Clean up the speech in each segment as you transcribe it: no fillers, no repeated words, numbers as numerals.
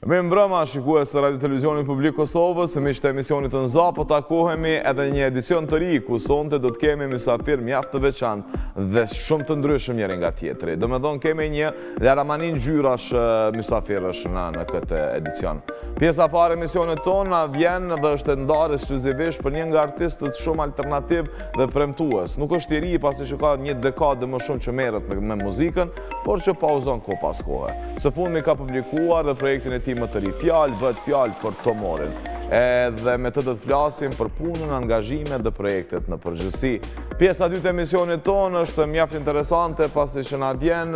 Me mbrëma, shikues të Radio Televizionit Publik Kosovës, miqtë e emisionit të Nza, po takohemi edhe një edicion të ri, ku sonte do të kemi mysafir mjaft të veçantë dhe shumë të ndryshëm njëri nga tjetri. Do me thonë kemi një laramanin gjyrash mysafirësh në këtë edicion. Pjesa parë emisionit tonë vjen dhe është ndarë ekskluzivisht për një nga artistët shumë alternativ dhe premtues. Nuk është i ri pasi që ka një dekadë më shumë që merret me muzikën, por që pauzon ko pas kohë. Së fundmi ka publikuar dhe projektin e tij më të ri, fjalë bëhet fjalë për Tomorin. Edhe me të flasim për punën, angazhimet dhe projektet në përgjithësi. Pjesa dytë e emisionit tonë është mjaft interesante pasi që na vjen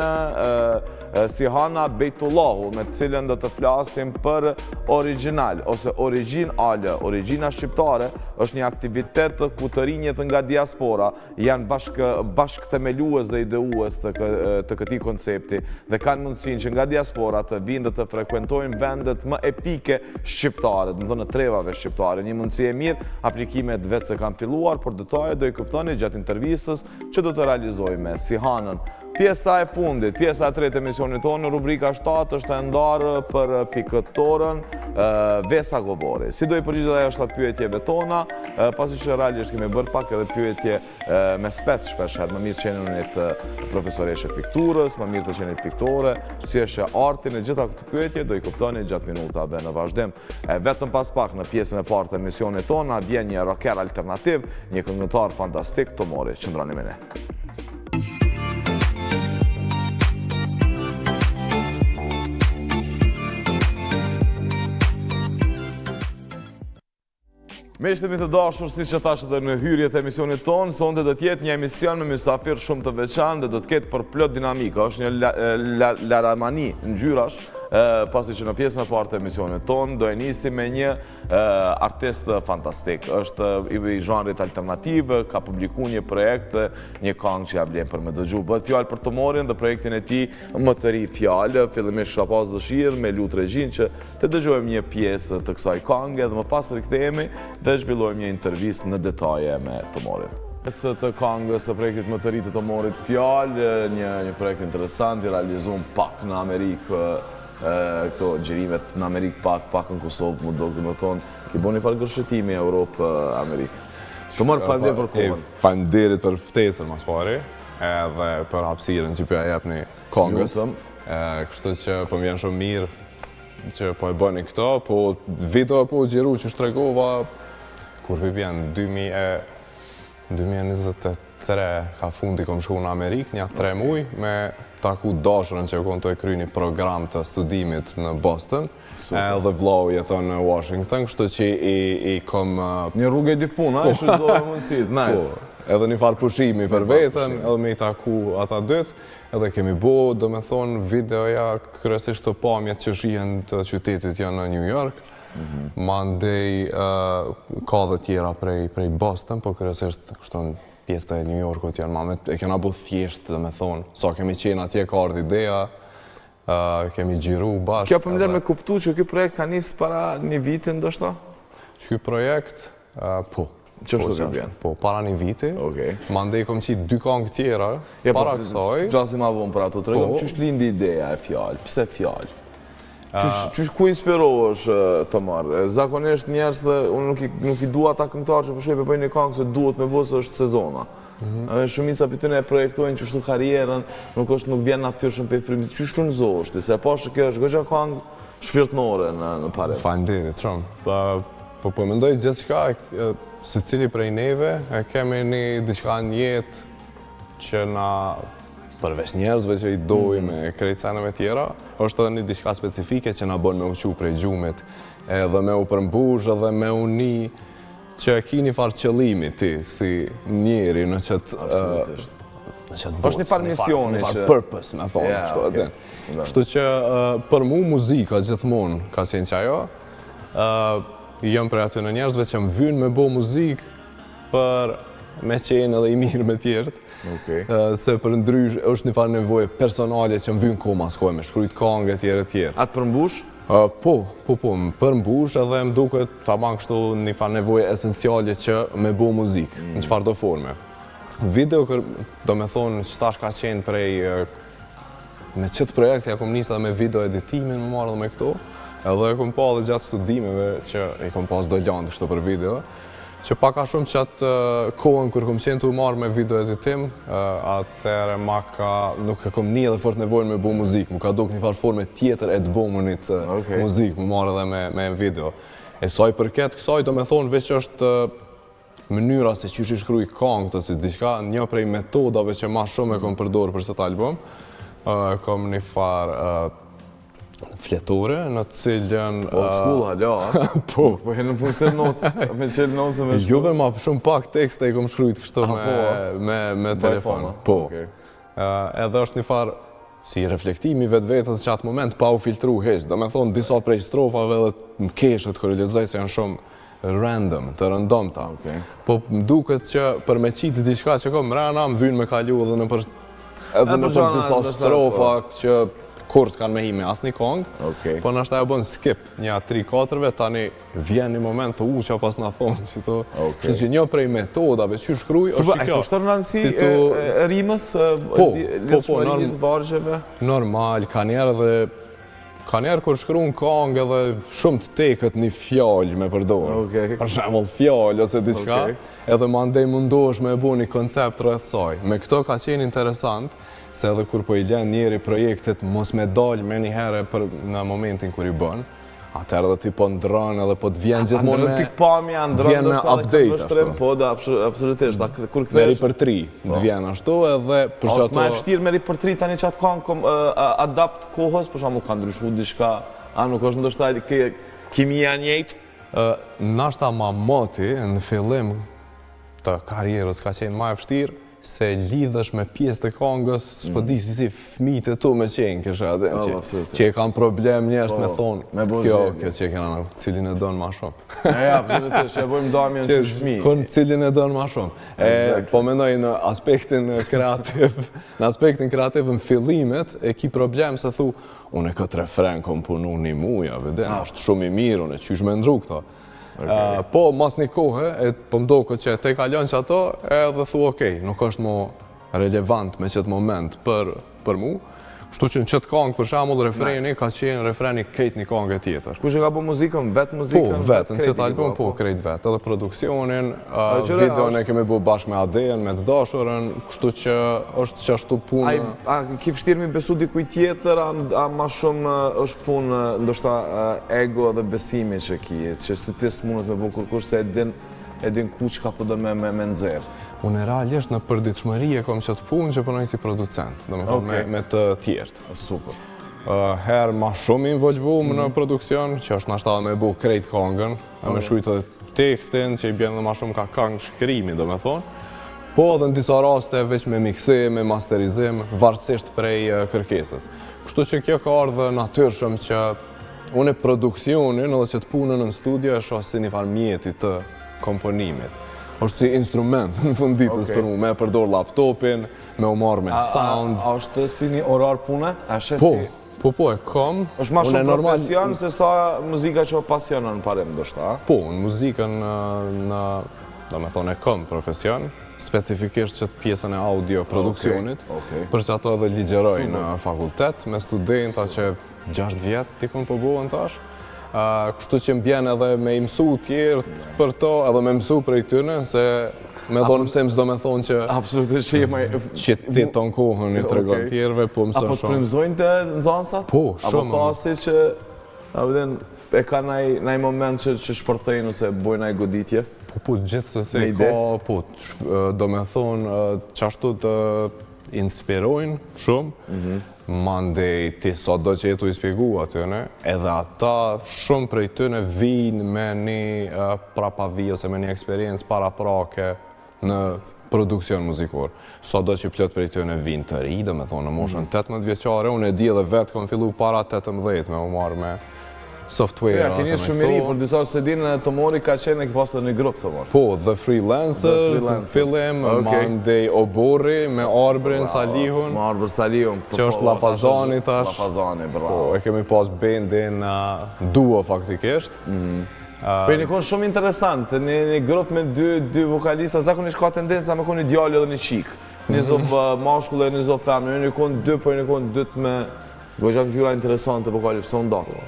Sihana Bejtullahu, me të cilën do të flasim për original ose origjinale. Origjina shqiptare është një aktivitet ku të rinjët nga diaspora janë bashkë themelues dhe ideues të këtij koncepti dhe kanë mundësinë që nga diaspora të vinë dhe të frekuentojnë vendet më epike shqiptare, do të thonë trevave shqiptare. Një mundësi e mirë, aplikimet vetë se kanë filluar, por detajet do i kuptoni gjatë intervistës që do të realizojmë me Sihanën. Pjesa e fundit, pjesa e tretë emisionit tonë, rubrika 7 është e ndarë për pikëtorën Vesa Govori. Si do i përgjigjet ajo 7 pyetjeve tona, pasi që realisht kemi bërë pak edhe pyetje me spec shpesher, më mirë qenë unit profesoreshe pikturës, më mirë të qenit piktore, si është artin e gjitha këtë pyetje, do i kuptoni gjatë minutave në vazhdim. Vetëm pas pak në pjesën e partë të emisionit tona, vjen një rocker alternativ, një këngëtar fantastik, Tomori. Qëndroni me ne. Miqtë mi të dashur, si që thashë dhe në hyrjet e emisionit tonë, sonte do t'jetë një emision me mysafir shumë të veçantë dhe do t'ketë për plot dinamika. Është një laramani në gjyrash, pasi që në pjesën e partë të emisionit tonë, do e nisi me një artist fantastik. Është i zhanrit alternativ, ka publiku një projekt, një këngë që ja vlen për me dëgju. Bëhet fjalë për Tomorin dhe projektin e tij më të ri fjalë, fillimisht kisha pas dëshirë me lut regjin që të dëgjojmë një pjesë të kësaj këngë dhe më pas rikthehemi dhe zhvillojmë një intervistë në detaje me Tomorin. Së të këngës së projektit më të ri të Tomorit fjalë, një projekt interesant i realizuar pak në Amerikë, këto gjirimet në Amerikë pak në Kosovë, më do të thonë, ki bo një farë gërshëtimi Europë, Amerikë. Shumë faleminderit për kohën. Faleminderit për ftesën mas pari, edhe për hapësirën që pja jep një këngës. Kështu që po vjen shumë mirë që po e bëni këto, po video po gjeru që shtregova, kur vjen 2023 ka fundi kom shku në Amerikë, një 3 muj, me taku dashërën që konë të e kry një program të studimit në Boston, edhe vlau jeton në Washington, kështu që i kom... Një rrugë e di puna, i shuzore mundësit, nice. Edhe një farë pushimi për vetën, edhe me i taku ata dytë, edhe kemi bo, do me thonë, videoja kryesisht të pamjet që shihen të qytetit janë në New York, mandej ka dhe tjera prej Boston, po kryesisht kështon pjesë të New Yorkut janë mamet, e kena bu thjesht, dhe me thonë, sa kemi qenë atje ka ardhë ideja, kemi gjiru bashkë. Kjo për me kuptu që kjo projekt ka njësë para një vitin, ndoshta? Që kjo projekt, po. Që është të bjenë? Po, para një viti. Mandej kom qitë 2 këngë tjera, para kësaj. Gjasim a vonë për ato të regëm, që është lindi ideja e fjallë, pse fjallë? Qysh ku inspirohesh të marrë? Zakonisht njerës dhe unë nuk i dua ta këngëtarë që përshoj për një këngë se duhet me vësë është sezona. Shumica për të ne projektojnë që shtu karierën, nuk vjen natyrshëm për frimis. Qysh frymëzohesh ti? Se pashë kjo është gëgja këngë shpirtnore në pare. Faleminderit shumë. Po mendoj gjithë shka, se cili prej neve, kemi një diçka në jetë që na... përveç njerëzve që i dojmë krejt senëve tjera, është edhe një diçka specifike që na bën me uqu prej gjumit, edhe me u përmbush, edhe me uni, që ki një farë qëllimi ti, si njeri në qëtë... është një farë misioni që... Një farë purpose, me thonë. Kështu që për mu muzika gjithmonë ka qenë që ajo, jëm për aty në njerëzve që më vynë me bo muzikë për me qenë edhe i mirë me tjertë, se për ndrysh është një farë nevoje personale që më vynë koma s'koj me shkrujt kangë e tjere. Atë përmbush? Po, më përmbush edhe më duket ta ban kështu një farë nevoje esenciale që me bo muzikë, në qëfar do forme. Video, do me thonë, qëtash ka qenë prej... Me qëtë projekt, ja kom njësa me video editimin, më marrë dhe me këto, Edhe e kom pa dhe gjatë studimeve që i kom pas do landë kështu për video, që paka shumë që atë kohën kër kom qenë të marrë me video editim, atëre nuk e kom një edhe fort nevojnë me bu muzikë, mu ka duk një farë forme tjetër e të bu më një muzikë, mu marrë edhe me video. E saj përket kësaj do me thonë veç është mënyra se që i shkruj këngë të si diçka, një prej metodave që ma shumë e kom përdorë për këtë album, kom një farë fletore në të cilën... Old school, hala. Po në punë se notës, me qelë notës me shkru. Jo me ma shumë pak tekste i kom shkrujt kështu me telefon. Po. Edhe është një farë si reflektimi vetë vetës që atë moment pa u filtru heq. Do me thonë disa prej strofave dhe më keshët kërë lexoj se janë shumë random, të rëndomta. Po më duket që për me qitë diçka që kom mrena, më vynë me kalu edhe në për disa strofa që kur s'kan me hime asë një kongë, po në ashtaj e bën skip një 3-4-ve, tani vjen një moment të uqa pas në thonë, si to, që që një prej metodave që shkruj, është që kjo. Kushtë të rënësi rimës, lëshmërinis vargjeve? Normal, ka njerë kur shkru në kongë edhe shumë të tekët një fjallë me përdojnë. Për shemull fjallë ose diçka, edhe ma ndej mundosh me bu një koncept rreth saj. Me këto ka qenë interesant, se edhe kur po i gjenë njeri projektet mos me dalë me një herë në momentin kur i bënë, atër edhe ti po ndrën edhe po të vjenë gjithmonë me... Ndrën pikpamja, ndrën me update ashtu. Po, da, absolutisht. Meri për 3, të vjenë ashtu edhe... Ashtë me e fështirë meri për 3 tani që atë kanë adapt kohës, për shamu ka ndryshu diçka, a nuk është ndoshta kimia njejtë? Nashta ma moti në fillim të karierës ka qenë ma e fështirë, se lidhësh me pjesë të kongës, s'po di si fëmijët e tu me qenë kësha atë, që e kanë problem njështë me thonë, kjo që e kena në cilin e donë ma shumë. Absolutisht, e bojmë damjen që shmi. Kënë cilin e donë ma shumë. Po mendoj në aspektin kreativ, në fillimet, e ki problem se thu, unë e këtë refren kom punu një muja, është shumë i mirë, unë e qysh me ndru këto. Po, mas një kohë, po më do këtë që te kalon që ato, edhe thu okej, nuk është mo relevant me qëtë moment për mu, shtu që në qëtë kongë, për shamull, refreni ka qenë refreni kejt një kongë e tjetër. Kush e ka po muzikën, vetë muzikën? Po, vetë, në qëtë album, po, krejt vetë, edhe produksionin, videon e kemi bu bashkë me Adejen, me të dashurën, kështu që është që ashtu punë... A ki fështirë mi besu dikuj tjetër, a ma shumë është punë, ndoshta ego dhe besimi që ki, që së ti s'munët me bu kërkush se edin ku që ka pëdën me nëzirë? Unë realisht në përditshmëri e kom qëtë punë që përnoj si producent, do me thonë me të tjertë. Super. Herë ma shumë involvum në produksion, që është nashta me bu krejt kongën, me shkujtë dhe tekstin, që i bjenë dhe ma shumë ka kongë shkrimi, do me thonë. Po dhe në disa raste veç me miksim, me masterizim, varësisht prej kërkesës. Kështu që kjo ka ardhë natyrshëm që unë e produksionin edhe që të punën në studio e shohë si një farë mjeti të komponimit. është si instrument në funditës për mu, me përdor laptopin, me u marrë me sound. A është si një orar pune? Po, e kom. është ma shumë profesion se sa muzika që o pasionon parim, ndoshta? Po, në muzikën, do me thonë e kom profesion, specifikisht që të pjesën e audio produksionit, për që ato edhe ligjeroj në fakultet, me studenta që 6 vjetë t'i kom përbohen tash. Kështu që m'bjen edhe me imësu tjertë për to, edhe me mësu për i tyne, se me dhonë mësim s'do me thonë që... Absolutisht që ti ton kohën i të regon tjerve, po mësën shumë. Apo të primzojnë të nëzansat? Po, shumë. Apo ka si që e ka naj moment që shpërthejnë ose bojnë naj goditje? Po, gjithsesi ka, po, do me thonë, qashtu të inspirojnë shumë, mandej ti sot do që jetu i spjegu atyne, edhe ata shumë prej tyne vinë me një prapavi ose me një eksperiencë para prake në produksion muzikor. Sot do që plot prej tyne vinë të ri, do me thonë në moshën 18 vjeqare, unë e di edhe vetë kom fillu para 18 me u marrë me software. Keni shumë i ri, për disa se dinë të mori ka qenë e ki pasë dhe një grup të mori. Po, The Freelancers, fillim, mandej Obori, me Arbrin Salihun. Me Arbrin Salihun. Që është Lafazani tash. Lafazani, bravo. Po, e kemi pas bendin duo faktikisht. Po e një konë shumë interesant, një grup me dy vokalista, zakonisht ka tendenca me konë një djalli dhe një qikë. Një zovë mashkull dhe një zovë femë, një konë dy, po një konë dytë me gojxan gjyra interesante vokalit, pëse unë datë.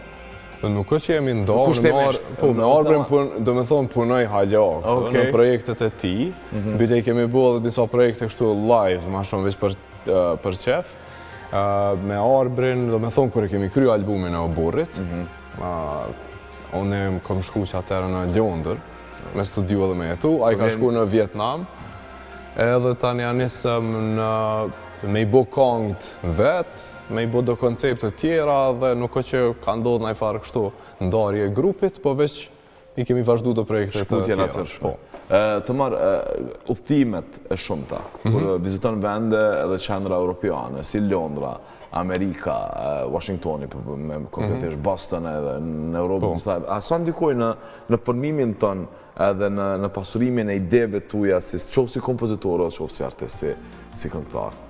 Nuk është që jemi ndonë, Kushtimisht, me Arbrin do me thonë punoj halja, në projektet e ti, bile kemi bua dhe disa projekte kështu live, ma shumë veç për qef. Me Arbrin, do me thonë, kërë kemi kryu albumin e Oburrit, unë kom shku që atërë në Londër, me studiu edhe me jetu, a i ka shku në Vietnam, edhe tani anisëm me i bo kongët vetë, me i bo do koncepte tjera dhe nuk o që ka ndodhë në i farë kështu ndarje grupit, po veç i kemi vazhdu do projekte të tjera. Të marë udhëtimet e shumëta, kur viziton vende edhe qendra europiane, si Londra, Amerika, Washingtoni, me konkretisht Boston edhe në Europë, a sa ndikoj në formimin tënë edhe në pasurimin e ideve tuja, qovë si kompozitorë, qovë si artist, si këngëtar?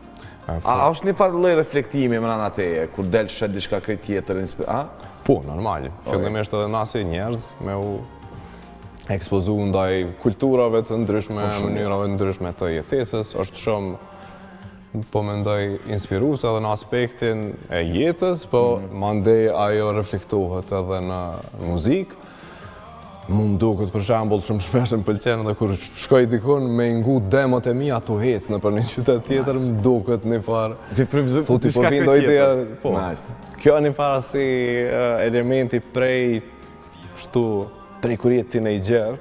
A është një farë lej reflektimi më rana teje, kur del shet diçka krejt tjetër? Po, normal. Fillimisht edhe nasi njerëz me u ekspozu ndaj kulturave të ndryshme, mënyrave ndryshme të jetesës, është shumë, po mendoj, inspiruese edhe në aspektin e jetës, po mandej ajo reflektohet edhe në muzikë. Mu më duket për shembull shumë shpesh më pëlqen edhe kur shkoj dikun me ngu demot e mia tu hec në për një qytet tjetër më duket një farë. Futi po vindo ideja, po. Kjo një farë si elementi prej kur jetë teenager,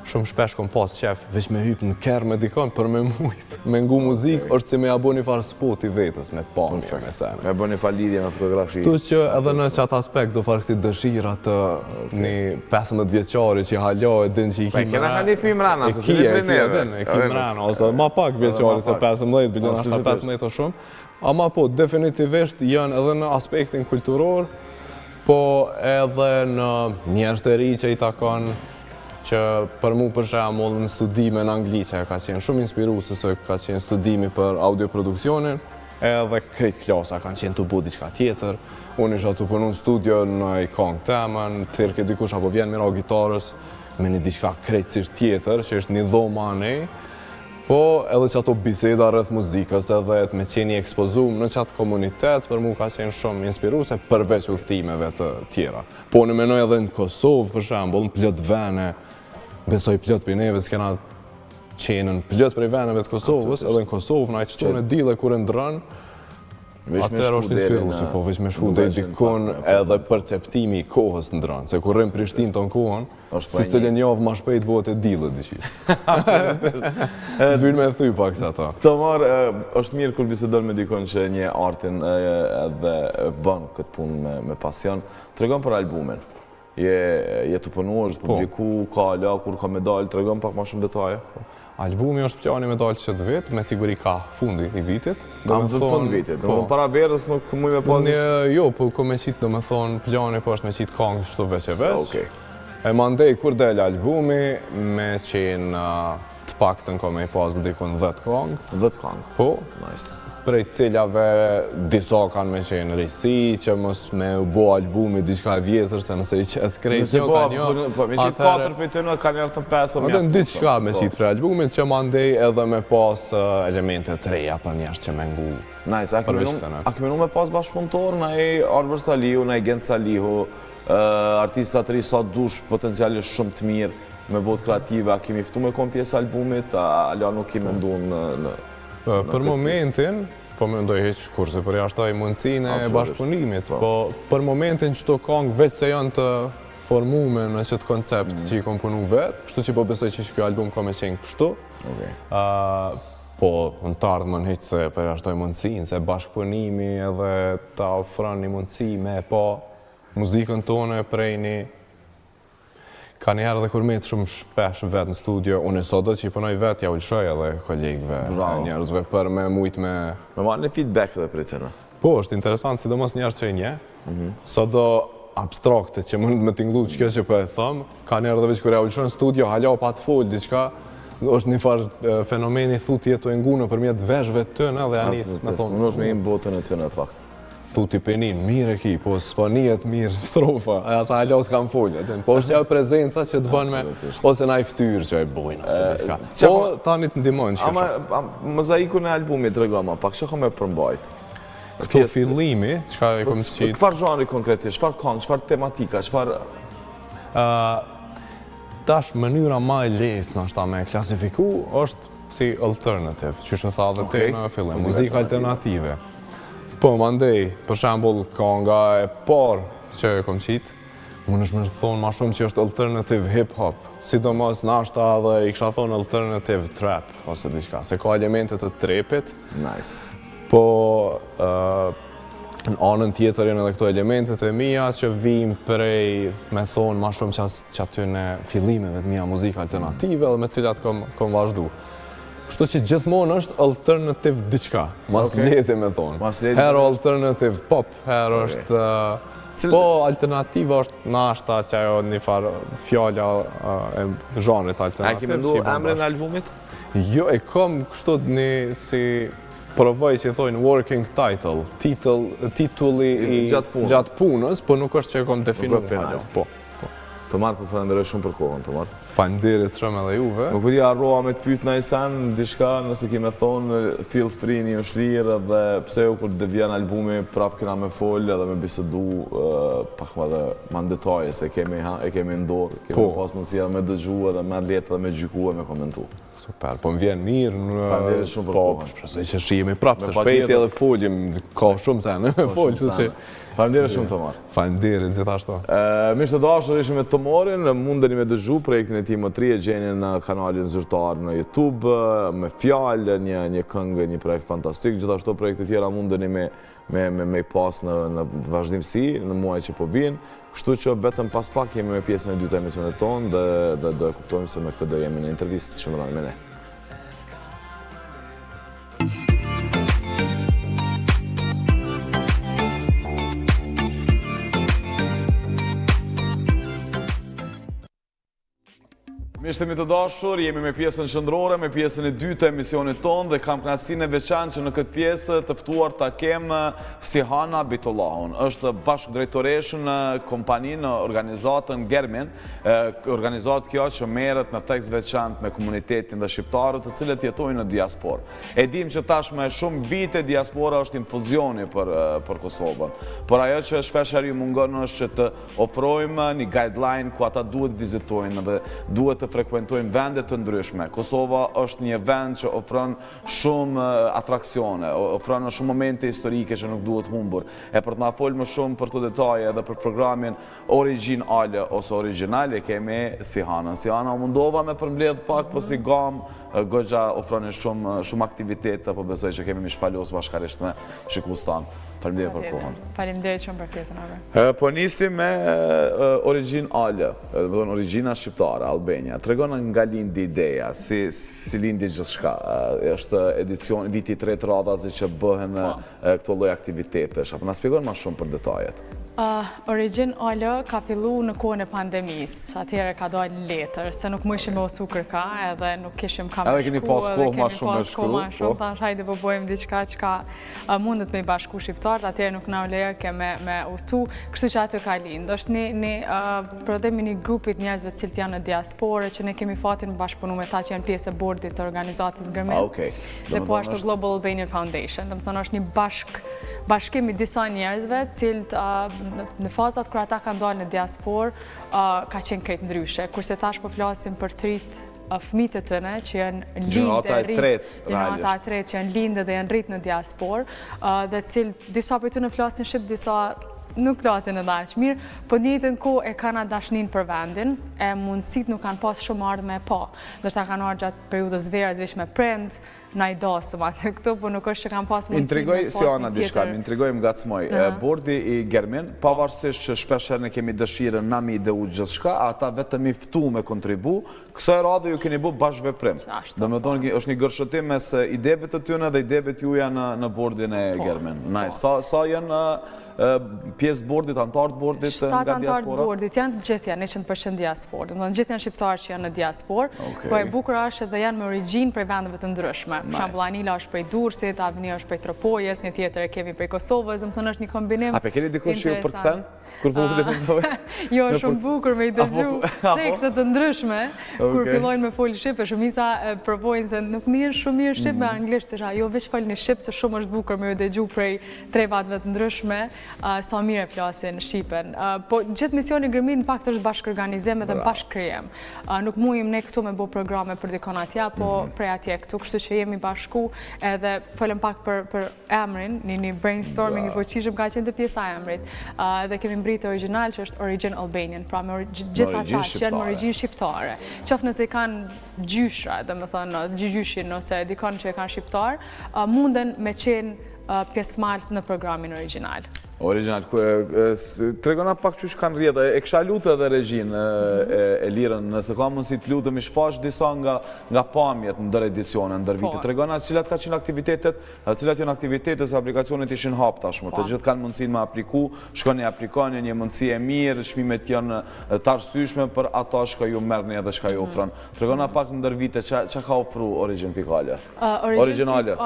shumë shpesh kom pas qef veç me hyp në kerr me dikon për me mujt. Me ngu muzikë është si me ja bo një farë spot i vetës, me pamje, me sene. Me bo një farë lidhje me fotografi. Shtu që edhe në qatë aspekt do farë kësi dëshira të një 15 vjeqari që halja e din që i kim Kena ka një fmi mrana, se si një për neve. E kim mrana, ose ma pak vjeqari se 15, bilin ashta 15 o shumë. Ama po, definitivisht janë edhe në aspektin kulturor, po edhe në njerëz të ri që i takon që për mu për shembull në studime në Angli që ka qenë shumë inspiruese se ka qenë studimi për audioproduksionin, edhe krejt klasa kanë qenë të bu diçka tjetër. Unë isha të punu në studio në i kong temën, thirke dikush apo vjen mira gitarës me një diçka krejtësisht tjetër, që është një dhoma anej, po edhe që ato biseda rreth muzikës edhe me qeni ekspozum në qatë komunitet, për mu ka qenë shumë inspiruese përveç udhëtimeve të tjera. Po në menoj edhe në Kosovë, për shembull, në plot vene, besoj plot për neve, s'kena qenën plot për veneve të Kosovës, edhe në Kosovë, na i qëtu në dile kur e ndrën, atër është inspiruese, po veç me shku dhe dikun edhe perceptimi i kohës ndrën, se kur rrim Prishtinë të në kohën, si cilën javë ma shpejt bëhet e dilët diqi. Vynë me thy pak se ata. Tomar, është mirë kur bisedon me dikun që një artin edhe bën këtë punë me pasion. Tregon për albumin. Je të punu, është publiku, ka ala, kur ka medalë, tregon pak ma shumë detaje? Albumi është plani medalë që të vetë, me siguri ka fundi i vitit. Am të fund vitit, do më para verës nuk muj me pas? Jo, po ku me qitë do me thonë plani, po është me qitë kongë shtu veç e veç. E mandej kur del albumi, me qenë të pak të nko me i pas dikun 10 kongë. 10 kongë? Po. Nice. Prej cilave disa kanë me qenë rejsi, që mos me u bo albumi diçka e vjetër, se nëse i qes krejt një ka një. Po me qitë 4 për të në ka njerë të 5 o mjaftë. Në diçka me qitë për albumit që mandej edhe me pas elemente të reja për njerës që me ngu. Nice, a kemi me pas bashkëpunëtor, na e Arbër Salihu, na e Gent Salihu, artistat të ri sa dush potencialisht shumë të mirë, me botë kreative, a kemi ftu me kom pjesë albumit, ala nuk kemi ndu në... Për momentin, po me ndoj heq kurse për jashtaj mundësine e bashkëpunimit, po për momentin qëto kongë veç se janë të formume në qëtë koncept që i kom punu vetë, kështu që po besoj që kjo album ka me qenë kështu. Po në të ardhëmën heq se për jashtaj mundësin, se bashkëpunimi edhe ta ofran një mundësi me po muzikën tonë prej një ka njerë dhe kur me të shumë shpesh vetë në studio, unë e sotë që i punoj vetë, ja ullëshoj edhe kolegëve, njerëzve për me mujtë me... Me marrë një feedback dhe për të në? Po, është interesant, sidomos njerëz që e nje, sotë abstrakte që mund me t'inglu që kjo që për e thëmë, ka njerë dhe veç kur ja ullëshoj në studio, halja pa të folë, diçka, është një farë fenomeni thuti jetu e ngu në përmjet veshve të në dhe anisë, me thonë. Unë është me imë botën e të në fakt. Thuti penin, mire ki, po s'pa njet mirë strofa, e ata halja s'kam folja, po është që prezenca që të bën me, ose na i ftyrë që e bojnë, ose diçka. Po, tani të ndimojnë që shumë. Mozaiku në albumit, regoma, pak që ka me përmbajt? Këto fillimi, çka e kom qitë... Çfarë zhanri konkretisht, çfarë këngë, çfarë tematika, çfarë... Tash mënyra më e lehtë nështë me klasifiku është si alternative, që që tha dhe te në fillim, muzikë alternative. Po, mandej, për shembull, kënga e parë që e kom qitë, unë është me thonë ma shumë që është alternative hip-hop, sidomos nashta dhe i kisha thonë alternative trap, ose diçka, se ka elementet të trapit. Nice. Po, në anën tjetër janë edhe këto elementet e mija që vijnë prej, me thonë, ma shumë që aty në fillimeve të mija muzikë alternative dhe me cilat kom vazhdu. Kështu që gjithmonë është alternative diçka, mas lehti me thonë. Herë alternative pop, herë është... Po, alternativa është nashta që ajo një farë fjalla e zhanrit alternativ. A ke mendu emrin e albumit? Jo, e kom kështu një si... Provoj që i thojnë working title, titulli i gjatë punës, po nuk është që e kom definu final. Po. Tomar, po falenderoj shumë për kohën, Tomar. Falenderit shumë edhe juve. Nuk përdi arroa me të pytë në i sen, diçka nëse kime thonë, feel free një është lirë dhe pse ju kur dhe vjen albumi prap këna me folë edhe me bisedu pak më dhe ma në detaje se e kemi ndorë, kemi pas mundësia me dëgju edhe me letë dhe me gjyku e me komentu. Super, po më vjen mirë në... Falenderit shumë për kohën. Po, shpresoj që shihemi prapë, se shpejti edhe foljim, ka shumë se në me foljë. Falenderit shumë, Tomar. Falenderit, gjithashtu. Mishtë të dashur, ishim me Tomarin, mundeni me dëgju projektin e tij më të ri, e gjeni në kanalin zyrtar në YouTube, me fjalë, një këngë, një projekt fantastik, gjithashtu projekte tjera mundeni me pas në vazhdimsi, në muaj që po vinë. Kështu që vetëm pas pak jemi me pjesën e dytë të emisionit tonë dhe do e kuptojmë se me këtë jemi në intervistë që ndronë me ne. Mishtemi të dashur, jemi me pjesën qëndrore, me pjesën e dytë të emisionit tonë dhe kam kënaqësinë e veçantë që në këtë pjesë të ftuar ta kem Sihana Bitollahun. Është bashkëdrejtoreshë në kompaninë, në organizatën Germin, organizatë kjo që merret në tekst veçantë me komunitetin dhe shqiptarët të cilët jetojnë në diasporë. E dim që tashmë shumë vite diaspora është infuzioni për Kosovën, por ajo që shpeshherë ju mungon është që të ofrojmë një guideline ku ata duhet vizitojnë dhe duhet të frekuentojnë vendet të ndryshme. Kosova është një vend që ofron shumë atraksione, ofron shumë momente historike që nuk duhet humbur. E për të na folë më shumë për të detaje dhe për programin origjinale ose origjinal e kemi Sihanën. Sihana, mundova me përmbledh pak, po si gamë Goxha ofronin shumë aktivitete, po besoj që kemi mi shpallos bashkarisht me shikustan. Faleminderit për kohën. Faleminderit shumë për pjesën ave. Po nisi me origjinë Ale, origjina shqiptare, Albania. Tregon nga lindi ideja, si lindi gjithçka. Është edicion viti 3 radhazi që bëhen këto lloj aktivitetesh. Apo na shpjegon më shumë për detajet. Origin Ale ka fillu në kohën e pandemisë, që atëherë ka dojnë letër, se nuk më ishim e ostu kërka edhe nuk kishim ka me shku, edhe keni pas kohë ma shumë me shku, ta shajde po bojmë diçka që ka mundet me i bashku shqiptarët, atëherë nuk na u leja ke me ostu, kështu që aty ka lindë. Është përdemi një grupit njerëzve cilët janë në diaspore, që ne kemi fatin bashkëpunu me ta që janë pjesë e bordit të organizatës Germin, dhe po ashtu Global Albanian Foundation, dhe më thonë është një bashkimi disa njerëzve cilët në fazat kër ata kanë dalë në diaspor, ka qenë krejt ndryshe. Kurse tash po flasim për trit fëmijët e tyre që janë lindë e tretë që janë lindë dhe janë rritë në diaspor, dhe cilë disa për ty në flasin shqip, disa nuk flasin edhe aq mirë, po njëjtën kohë e kanë dashnin për vendin, e mundësit nuk kanë pas shumë ardhme e pa. Ndoshta kanë ardhur gjatë periudhës verës veç me prend, na i dasëm atë këtu, po nuk është që kanë pas mundësi. Intrigoj Sihana diçka, më intrigoj më ngacmoj. Bordi i Germin, pavarësisht që shpeshherë ne kemi dëshirën na mi dhe u gjithçka, ata vetëm i ftu me kontribu, kësaj radhe ju keni bërë bashkëveprim. Domethënë është një gërshëtim mes ideve të tyre dhe ideve të juaja në bordin e Germin. Sa janë pjesë bordit, antartë bordit nga Shtatë antartë diaspora? bordit janë të gjithë janë 100% diasporë. Do të thonë gjithë janë shqiptarë që janë në diasporë, po e bukur është edhe janë me origjinë prej vendeve të ndryshme. Për shembull Anila është prej Durrësit, Avnia është prej Tropojës, një tjetër e kemi prej Kosovës, do të thonë është një kombinim. A pe keni dikush që ju përkthen? Kur po u defendove? Jo, shumë bukur me i dëgju tekste të ndryshme, kur fillojnë me folë shqipe, shumica provojnë se nuk njën shumë mirë shqip me anglisht, të jo veç falë një shqip, se shumë është bukur me i dëgju prej trevatve të ndryshme, sa mirë e flasin shqipen. Po gjithë misioni Gërmit në fakt është bashkë organizim edhe bashkë krijem. Nuk mujim ne këtu me bo programe për dikon atja, po prej atje këtu, kështu që jemi bashku edhe folëm pak për emrin, një brainstorming i fuqishëm ka qenë të pjesa emrit, dhe kemi mbritë original që është Origin Albanian, pra me gjithë ata që janë me origjinë shqiptare. Qoftë nëse kanë gjyshra, dhe me thënë, gjyshin ose dikon që e kanë shqiptar, munden me qenë pjesëmarrës në programin original. Original, tregona pak qysh kanë rrjedha, e kisha lutë edhe regjinë e lirën, nëse ka mundësi të lutëm i shpash disa nga pamjet në ndër edicione, ndër vite. Tregona cilat ka qenë aktivitetet, cilat janë aktivitetet se aplikacionet ishin hap tashmë, të gjithë kanë mundësi me apliku, shkoni aplikoni, një mundësi e mirë, shmimet janë të arsyeshme për ata që ju merrni edhe që ju ofron. Tregona pak në ndër vite, që ka ofru Origin Pikale? Originale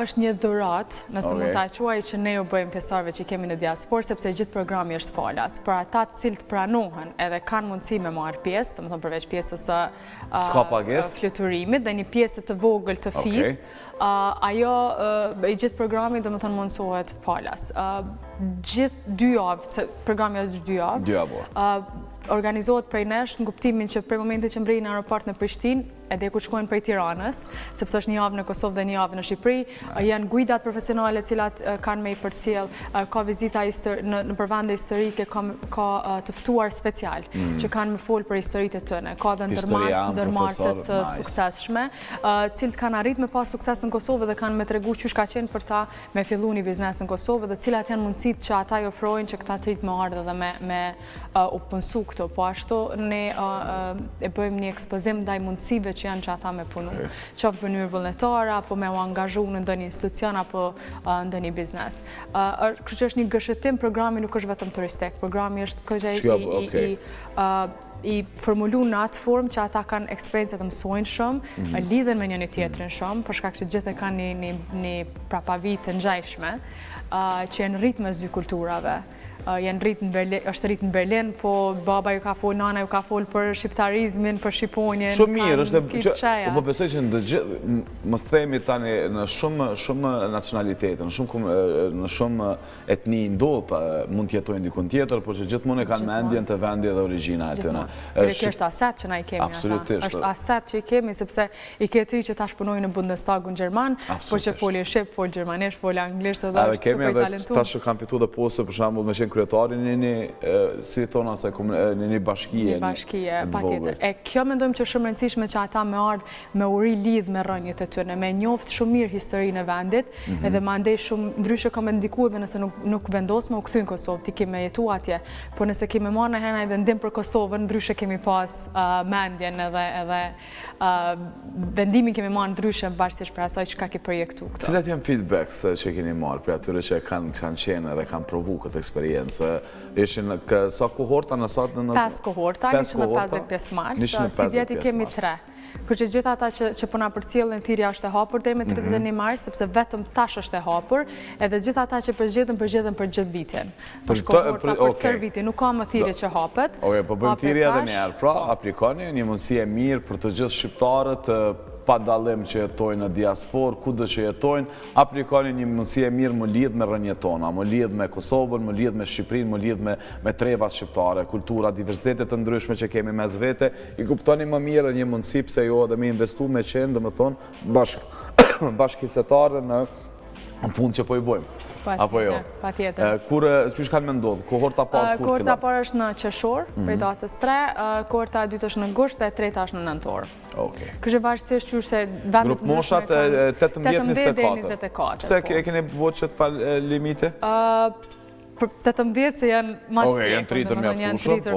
është një dhuratë, nëse mund ta quaj që ne ju bëjmë pjesëtarëve që kemi në diasporë, sepse gjithë programi është falas. Për ata të cilët pranohen edhe kanë mundësi me marrë pjesë, të më thonë përveç pjesës fluturimit dhe një pjesë të vogël të fis, ajo i gjithë programi dhe më thonë mundësohet falas. Gjithë 2 javë, programi është 2 javë, 2 javë. Organizohet prej nesh në kuptimin që prej momentit që mbrejnë në aeroport në Prishtinë, edhe kur shkojnë prej Tiranës, sepse është një javë në Kosovë dhe një javë në Shqipëri, janë guidat profesionale cilat kanë me i përcjell, ka vizita në përvende historike, ka të ftuar special, që kanë me folë për historitë të tëne, ka dhe ndërmarset të sukseshme, cilët kanë arrit me pas sukses në Kosovë dhe kanë me tregu qysh ka qenë për ta me fillu një biznes në Kosovë dhe cilat janë mundësit që ata i ofrojnë që këta trit me ardhe dhe me u punësu këto, po ashtu ne e bëjmë një ekspozim ndaj mundësive që janë që ata me punu, qoftë për njërë vullnetare, apo me u angazhu në ndonjë institucion, apo ndonjë biznes. Kështu që është një gëshëtim, programi nuk është vetëm turistik, programi është këgjaj i formulu në atë formë që ata kanë eksperiencë dhe mësojnë shumë, lidhen me një tjetrin shumë, për shkak që gjithë e kanë një prapavi të ngjajshme, që janë rritë mes dy kulturave. është rritë në Berlin, po baba ju ka folë, nana ju ka folë për shqiptarizmin, për shqiponjen. Shumë mirë, është po besoj që në gjithë, mos themi tani në shumë nacionalitete, në shumë etni ndodh, mund të jetojnë dikun tjetër, por që gjithmonë e kanë mendjen të vendi dhe origjina e tyre. Kjo është aset që na i kemi ata. Është aset që i kemi, sepse i ke ty që tash punojnë në Bundestagun Gjerman, por që folin shqip, folin gjermanisht, folin anglisht, edhe është super talentuar. Tash kanë fituar dhe poste, për shembull, me kryetari në një bashkije. Një bashkije, patjetër. E kjo mendojmë që shumë rëndësishme që ata me ardhë me uri lidh me rënjët e tyre, me njoftë shumë mirë historinë e vendit, edhe ma ndej shumë ndryshe ka me ndiku dhe nëse nuk vendos me u këthy në Kosovë, ti kemi jetu atje, po nëse kemi marrë në hena i vendim për Kosovën, ndryshe kemi pas mendjen edhe vendimin kemi marrë ndryshe bashkësisht për asaj që ka ke projektu këto. Cilat janë feedbacks që keni marrë për atyre që kanë qenë edhe kanë provu këtë eksperiencë? Ishin sa kohorta në sa? 5 kohorta, 150 pjesëmarrës, si vjeti kemi 3. Për që gjitha ata që përna për cilën thirrja është e hapur dhe me 31 mars, sepse vetëm tash është e hapur, edhe gjitha ata që përgjedhen për gjithë vitin. Është kohorta për tërë vitin, nuk ka më thirrje që hapet. Po bëjmë thirrje edhe njerë, pra aplikoni, një mundësi e mirë për të gjithë shqiptarët, pa dallim që jetojnë në diasporë, kudo që jetojnë, aplikoni një mundësi e mirë më lidh me rënjët tona, më lidh me Kosovën, më lidh me Shqipërinë, më lidh me trevat shqiptare, kultura, diversitetet të ndryshme që kemi mes vete, i kuptoni më mirë një mundësi pse jo edhe me investu me qenë, dhe me thonë, bashkëhisetarë në punë që po i bojmë. Apo jo? Patjetër. Kur qysh kanë me ndodhë? Kohorta parë kur Kohorta parë është në qershor, prej datës 3, kohorta e dytë është në gusht dhe e treta është në nëntor. Kështë varësisht qysh se vendet Grup moshat 18-24. 18-24. Pse e keni bo që të falë limite? 18 se janë ma të janë tritur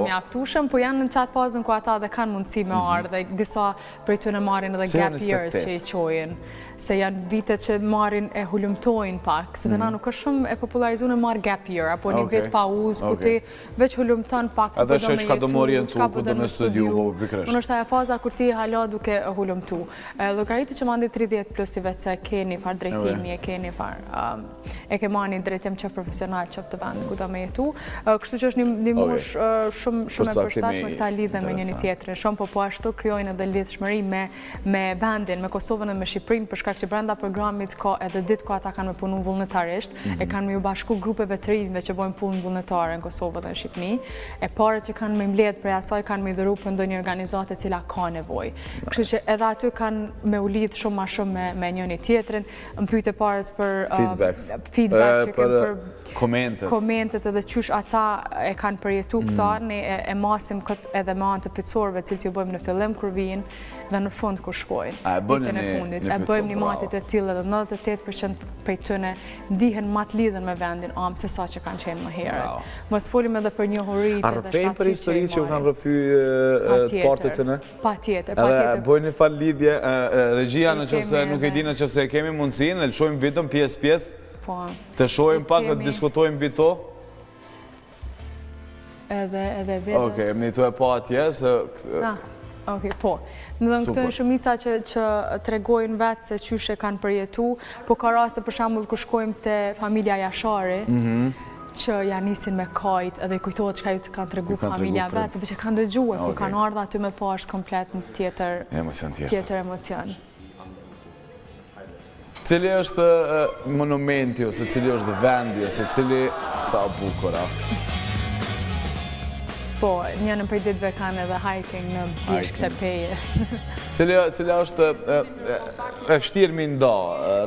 mjaftushëm, po janë në qatë fazën ku ata dhe kanë mundësi me ardhë, dhe disa prej të në marin edhe gap years që i qojnë, se janë vite që marin e hulumtojnë pak, se dhe na nuk është shumë e popularizu në marë gap year, apo një vit pauz, ku ti veç hulumton pak, edhe shesh ka do mori jetu, ku do me studiu, unë është aja faza kur ti hala duke hulumtu. Llogaritë që mandi 30 plus i vetë se keni far drejtimi, e keni far, e ke marrë një drejtim që profesional që të vend ku do me jetu. Kështu që është një mosh shumë e përshtatshme këta lidhe me njëri tjetrin. Shumë po ashtu krijojnë edhe lidhshmëri me vendin, me Kosovën dhe me Shqipërinë, për shkak që brenda programit ka edhe ditë ku ata kanë me punu vullnetarisht, e kanë me u bashku grupeve të rinjve që bojnë punë vullnetare në Kosovë dhe në Shqipëri. E parë që kanë me mbledh prej asaj kanë me dhëru për ndonjë organizate e cila ka nevojë. Kështu që edhe aty kanë me u lidh shumë më shumë me njëri tjetrin. Më pyete parës për feedback që kanë për komentet edhe qysh ata e kanë përjetu këta, ne e masim këtë edhe me anë të picorëve cilë t'ju bëjmë në fillim kur vijnë dhe në fund kur shkojnë. E bëjmë një matit e tillë edhe 98% prej tyne ndihen ma të lidhen me vendin se sa që kanë qenë më herët. Mos folim edhe për njohurit edhe shtatësi për histori që u kanë rrëfy partit të ne? Patjetër. Edhe bëjnë një fal lidhje, regjia në qëfëse nuk e di në qëfëse e kemi mundësin, e lëshojmë vitëm pjesë, të shojmë pak dhe të diskutojmë bito. Edhe vitëm. Oke, më të e pa atje, se... Okej, po. Në dhe në këtë në shumica që tregojnë vetë se qyshe kanë përjetu, po ka raste për shembull ku shkojmë të familja Jashari, që janë nisin me kajt edhe kujtohet çka ju kanë tregu familja vetë, sepse që kanë dëgjuar, kur kanë ardhur aty me pa është komplet në tjetër emocion. Cili është monumenti, ose cili është vendi, ose cili sa bukura? Po, një në prej ditëve kanë edhe hiking në bishk të pejes. Cila është e vështirë mi nda,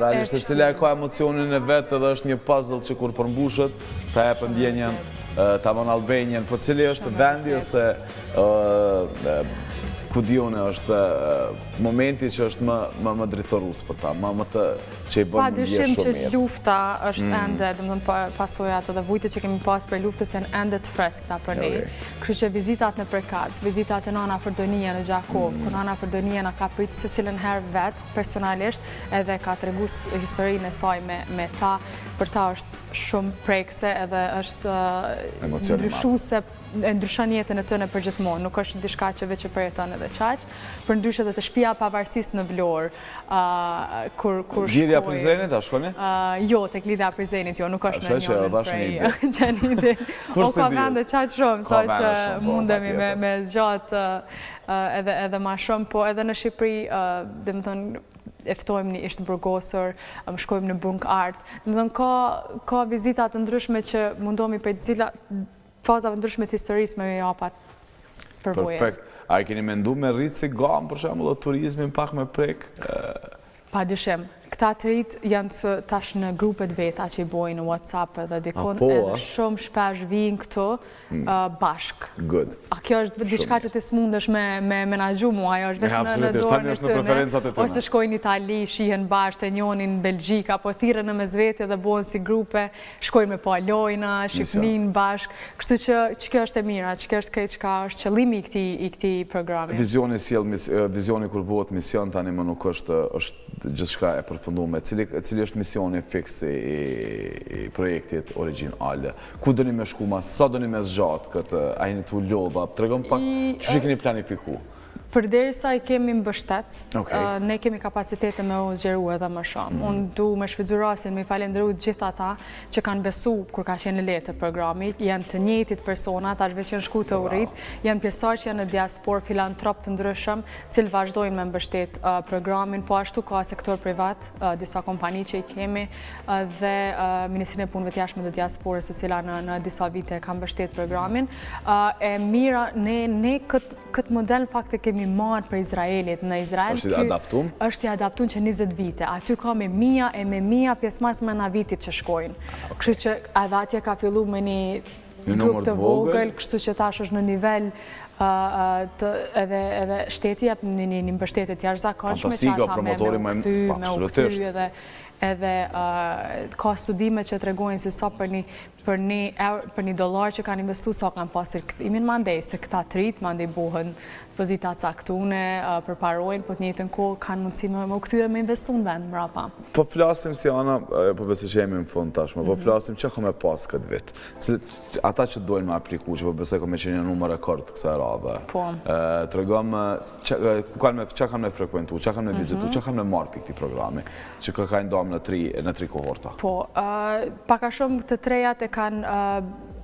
realisht e cila e ka emocionin e vetë edhe është një puzzle që kur përmbushet, ta e pëndjenjen, ta von Albenjen, po cili është vendi ose ku dione është momenti që është më drejtorus për ta, më të që i bënë më ndjesh shumë mirë. Pa dyshim që lufta është ende, pasojat edhe vujtë që kemi pas për luftës janë ende të freskta për ne. Kështu që vizitat në Prekaz, vizitat e Nana Fërdonia në Gjakov, ku Nana Fërdonia në ka pritë se cilën herë vetë, personalisht, edhe ka të regu historinë e saj me ta, për ta është shumë prekse edhe është ndryshuse, e ndryshon jetën e tëne për gjithmonë, nuk është diçka që veç e përjeton edhe qaq, për ndryshe dhe të shtëpia pavarësisë në Vlorë, kur shkoj... Lidhja Prizrenit, a shkoni? Jo, tek Lidhja Prizrenit, jo, nuk është në njënën prej Gjenidi. O ka vende qaq shumë, sa që mundemi me zgjatë edhe ma shumë, po edhe në Shqipëri, dhe më thonë, eftojmë një ishtë burgosur, shkojmë në Brunk Art, dhe më thonë, ka vizitat të ndryshme që mundomi për cila fazave ndryshme të historisë me japat përvojën. Perfekt. A i keni mendu me rritë si gamë, për shembull, o turizmin pak me prek? Pa dyshim. Këta të rritë janë tash në grupet veta që i bojnë në WhatsApp edhe dikon, edhe shumë shpesh vinë këto bashk. Good. A kjo është diçka që ti s'mundesh me menagju mua, ajo është vesh në dorën e tëne, ose shkojnë në Itali, shihen bashkë, të njonin në Belgjik, apo thirrën në mesvete dhe bojnë si grupe, shkojnë me pa lojna, shifnin bashk. Kështu që kjo është e mira, që është këtë çka është qëllimi i këtij programi. Vizioni kur bëhet mision tani më nuk është gjithçka e përfunduar. Cili është misioni fiks i projektit origjinal? Ku doni me shku mas? Sa doni me zgjatë këtë? A jeni tu lodha? Tregom pak çu e keni planifiku? Përderisa i kemi mbështetës, ne kemi kapacitete me u zgjeru edhe më shumë. Unë du me shfrytëzu rastin me i falendëru gjithë ata që kanë besu kur ka qenë letë programi, janë të njëjtit persona, tash veç janë shku të urit, janë pjesëtar që janë në diaspor, filantrop të ndryshëm, cilë vazhdojnë me mbështet programin, po ashtu ka sektor privat, disa kompani që i kemi, dhe Ministrinë e Punëve të Jashtme dhe Diasporës, e cila në disa vite ka mbështet programin. E mira, ne këtë model në fakt e kemi marë për Izraelit. Në Izrael është i adaptum? Është i adaptum që 20 vite. Aty ka me mija pjesëmarrës me na vitit që shkojnë. Kështu që edhe atje ka fillu me një grup të vogël, kështu që tash është në nivel edhe shteti jep një mbështetje të jashtëzakonshme që Fantastika, ata promotori me u kthy edhe ka studime që tregojnë se sa për një dollar që kanë investu, sa kanë pasur kthimin mandej, se këta trit mandej bohen pozita caktune, përparojnë, po të njëjtën kohë kanë mundësi me u kthy dhe me investu në vend mbrapa. Po flasim si Ana, po besoj që jemi në fund tashmë, po flasim që ka me pas këtë vit. Ata që dojnë me apliku, që po besoj ka me qenë një numër rekord kësaj radhe. Po. Tregom çka kanë me frekuentu, çka kanë me vizitu, çka kanë me marrë pikë këtij programi, që ka kanë dom në tri kohorta. Po, pak a shumë të trejat e kanë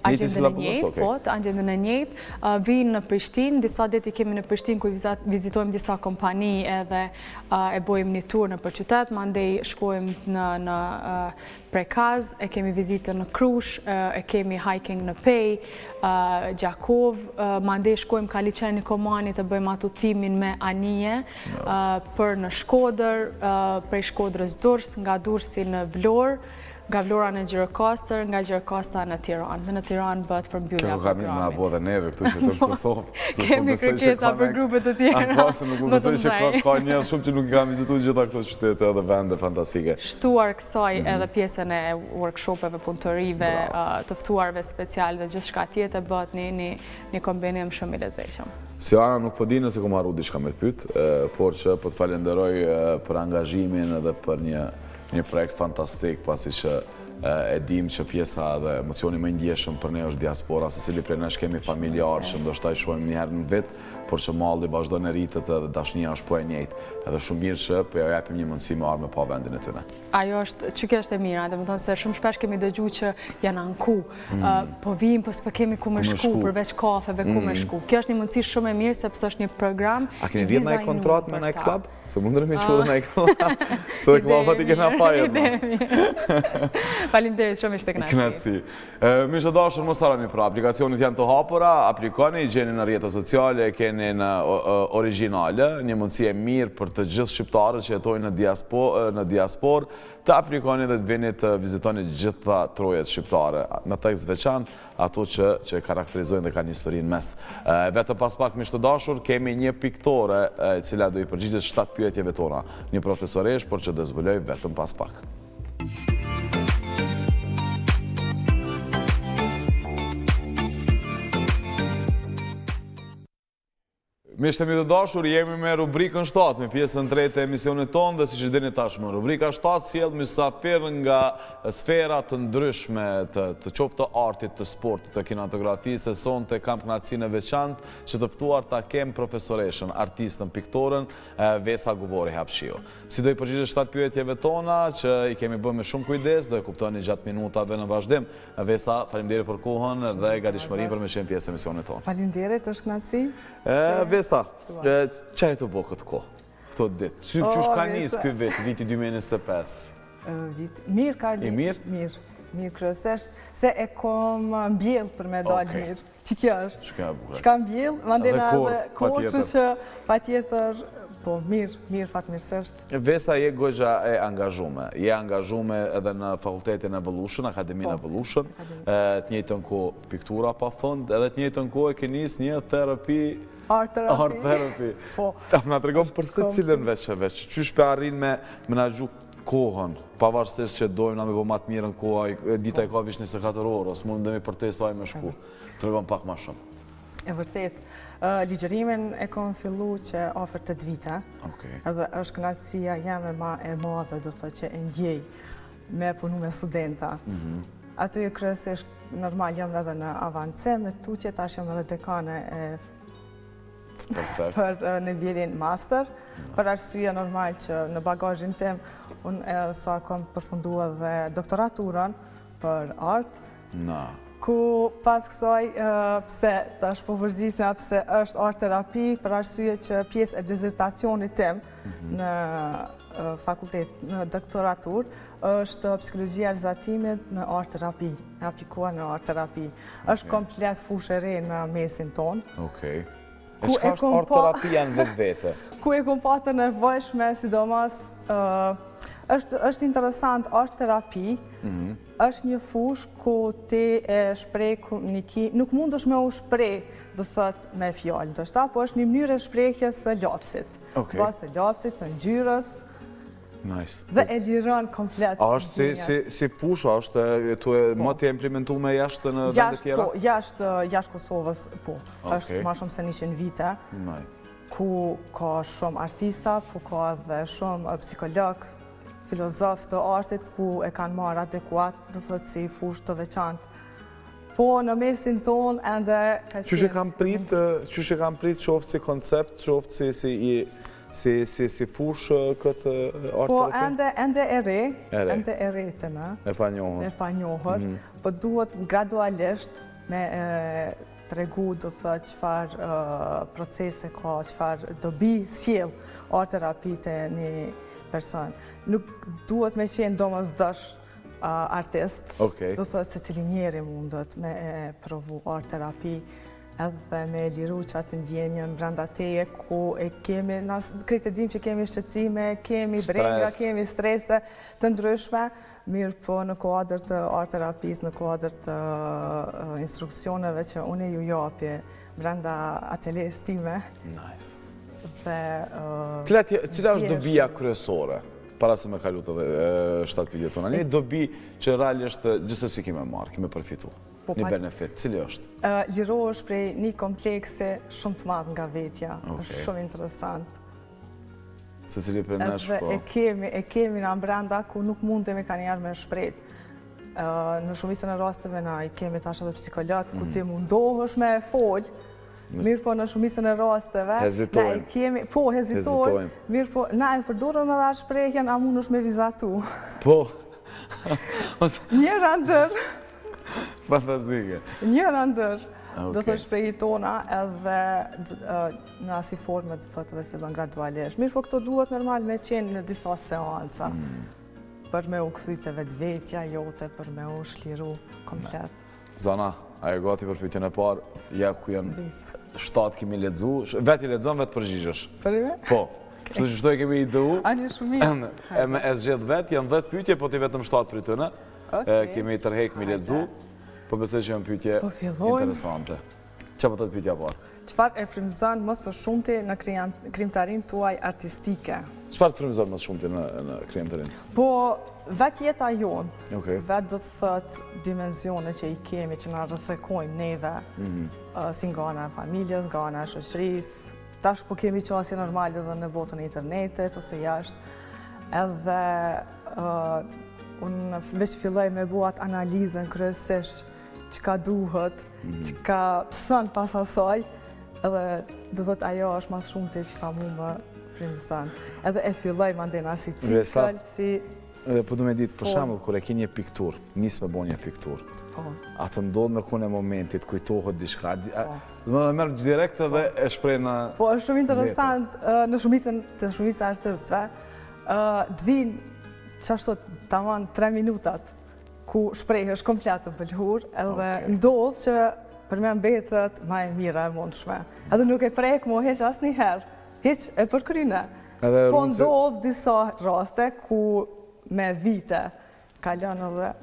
agendën e njëjtë, po, të agendën e njëjtë, vinë në Prishtinë, disa ditë i kemi në Prishtinë ku vizitojmë disa kompani edhe e bojmë një tur në qytet, mandej shkojmë në Prekaz, e kemi vizitën në Krush, e kemi hiking në Pej, Gjakov, mandej shkojmë Kaliçeni Komani të bëjmë atutimin me anije për në Shkodër, prej Shkodrës Durrës, nga Durrësi në Vlorë, nga Vlora në Gjirokastër, nga Gjirokastra në Tiranë. Dhe në Tiranë bëhet përmbyllja programit. Kjo ka mirë me abo dhe neve këtu që të në Kosovë. Kemi kërkesa për grupet të tjera. Nuk besoj që ka njerë shumë që nuk i kam vizitu gjitha këto qytete edhe vende fantastike. Shtuar kësaj edhe pjesën e workshopeve, punëtorive, tëftuarve special dhe gjithë shka tjetë bëhet një kombinim shumë i lezetshëm. Si Ana nuk po di nëse kom harru diçka me pyet, por që po të falenderoj për angazhimin edhe për një projekt fantastik, pasi që e dim që pjesa dhe emocioni më ndjeshëm për ne është diaspora, se cili prej nesh kemi familjarë që ndoshta i shohim një herë në vit, por që malli vazhdon e rritet edhe dashnia është po e njëjtë. Edhe shumë mirë që po ja japim një mundësi me armë pa vendin e tyre. Ajo është, që kjo është e mira, dhe më thënë se shumë shpesh kemi dëgju që janë anku, po vim, po s'po kemi ku me shku, përveç kafeve ku me shku. Kjo është një mundësi shumë e mirë, sepse është një program a keni rritë në kontrat me në klub? Se mundër me qëllë në klub? Se dhe klubat i kena fajet. Faleminderit shumë, ishte kënaqësi. Miq të dashur, mos harroni pra, aplikacionet janë të hapura, aplikoni, gjeni në rrjetet sociale, keni në origjinale, një mundësi e mirë për të gjithë shqiptarët që jetojnë në diaspor, të aplikoni dhe të vini të vizitoni gjitha trojet shqiptare, me tekst veçantë, ato që karakterizojnë dhe kanë historinë mes. Vetëm pas pak, miq të dashur, kemi një piktore e cila do i përgjigjet 7 pyetjeve tona. Një profesoresh, por që do zbuloj vetëm pas pak. Miqtë e mi të dashur, jemi me rubrikën 7, me pjesën 3 të emisionit tonë, dhe si që dini tashmë, rubrika 7 sjell mysafir nga sfera të ndryshme të qoftë të artit, të sportit, të kinematografisë, se sonte kam kënaqësinë e veçantë që të ftuar ta kem profesoreshën, artistën, piktorën Vesa Guvori Hapshiu. Si do i përgjigjet 7 pyetjeve tona, që i kemi bërë me shumë kujdes, do e kuptoni gjatë minutave në vazhdim. Vesa, faleminderit për kohën dhe gatishmërinë për me qenë pjesë e emisionit tonë. Faleminderit, është kënaqësi. Vesa, që e të bo këtë ko? Këto ditë? Qysh ka njësë këtë vit, viti 2025? Mirë ka një. Mirë? Mirë kryesisht, se e kom mbjell për me dalë mirë. Që kjo është? Që ka mbjell, mandena dhe kohë që pa tjetër, po mirë fatmirësisht. Vesa, je goxha e angazhume. Je angazhume edhe në Fakultetin Evolution, Akademinë Evolution, të njëjtën kohë piktura pa fund, edhe të njëjtën kohë e ke nis një terapi Art therapy. Po. Më të regon për se cilën veç. Qysh për arrin me menagju kohën, pavarësisht që dojmë na me bo matë mirën koha, dita i ka vish 24 orë, ose mundemi për te saj me shku. Të regon pak ma shumë. E vërtet, ligjërimin e kom fillu që afer 8 vite, edhe është kënaqësia jeme ma e madhe, do të që e ndjej me punu me studenta. Aty kryesisht normal jam edhe në avancem, me tutje tash jam edhe dekane për nivelin master, për arsye normal që në bagazhin tim unë sa kom përfundua dhe doktoraturën për art, ku pas kësaj pse tash po vërgjishna pse është art terapi, për arsye që pjesë e dizertacionit tim në fakultet, në doktoratur, është psikologjia e vizatimit në art terapi, e aplikuar në art terapi. Është komplet fushë e re në mesin tonë. E shka është art terapia në vetë vete? Ku e kom patë nevojshme, sidomos është interesant, art terapi, është një fush ku ti e shprej komunikim, nuk mund është me u shprej, dhe thët me fjallë, po është një mënyrë e shprejhjes së lapsit. Basë e lapsit, të ngjyrës, dhe e liron komplet. A është si fush, a është më të implementu me jashtë në vende tjera? Po, jashtë Kosovës, po. është ma shumë se 100 vite, ku ka shumë artista, ku ka edhe shumë psikolog, filozof të artit, ku e kanë marrë adekuat, dhe thëtë si fush të veçantë. Po, në mesin tonë, ende... Qështë e kam prit qoftë si koncept, qoftë si fush këtë art Po, terapi? ende e re të në. E pa njohër. E pa njohër, po duhet gradualisht me tregu, do thë, qëfar procese ka, qëfar dobi sjell art terapi të një person. Nuk duhet me qenë domosdosh artist, do thëtë se cili njeri mundet me provu art terapi edhe me liru që atë ndjenjën brenda teje, ku e kemi, krejtë dim që kemi shqecime, kemi brenga, kemi strese të ndryshme, mirë po në kuadrë të art terapis, në kuadrë të instruksioneve që unë ju japje brenda ateljes time. Nice. Cila është dobia kryesore? Para se me kalut edhe 7 pyetje tona. Një dobi që realisht gjithsesi kime marrë, kime përfitu. Një benefit, cili është? Lirohesh prej një komplekse shumë të madh nga vetja. Është shumë interesant. Se cili për nesh po? E kemi në brenda ku nuk mundemi ka njerë me shprejt. Në shumicën e rasteve na i kemi tash edhe psikolog, ku ti mundohesh me fol, mirë po në shumicën e rasteve... Hezitojmë. Po, hezitojmë. Mirë po, na e përdurëm edhe shprejhjen, a mund është me vizatu. Po. Njëra ndër. Fantastike. Njëra ndër. Do të shprejhi tona edhe në asi forme do të edhe fillon gradualisht. Mirë po këto duhet normal me qenë në disa seansa. Për me u këthy të vetvetja jote, për me u shliru komplet. Zana, a e gati për pyetjen e parë, ja ku janë 7 kemi lexu, vetë i lexon, vetë përgjigjesh. Për ime? Po. Kështu që shtoj kemi ideu. A një shumit. E zgjedh vetë, janë 10 pyetje, po ti vetëm 7 për tëne. Kemi tërhek mi lexu, po besoj që janë pyetje interesante. Çfarë po të pyetja parë? Çfarë e frymëzon më së shumti në krijimtarinë tuaj artistike? Çfarë të frymëzon më së shumti në krijimtarinë? Po, vetë jeta jonë, Okej. vetë do të thëtë dimensione që i kemi, që na rrethekojnë neve, si nga ana e familjes, nga ana e shoqërisë. Tash po kemi qasje normale edhe në botën e internetit ose jashtë. Edhe unë veç filloj me buat analizën kryesisht çka duhet, çka pësën pas asaj, edhe do thot ajo është mas shumë të çka mu më frymëzon. Edhe e filloj mandena si cikël, si... Po du me ditë, për shembull, kur e ke një piktur, nis me bo një piktur, a të ndodhë me kune momentit, kujtohet diçka, dhe me merë direkt edhe e shprej në... Po, është shumë interesant, në shumicën artistëve, të vinë, qashtot, tamam 3 minutat, ku shprejhësh komplet të pëlhur, edhe ndodhë që për me mbetet ma e mira e mundshme. Edhe nuk e prejkë mo heq asë njëherë, heq e përkryne. Po ndodhë disa raste ku me vite kalon edhe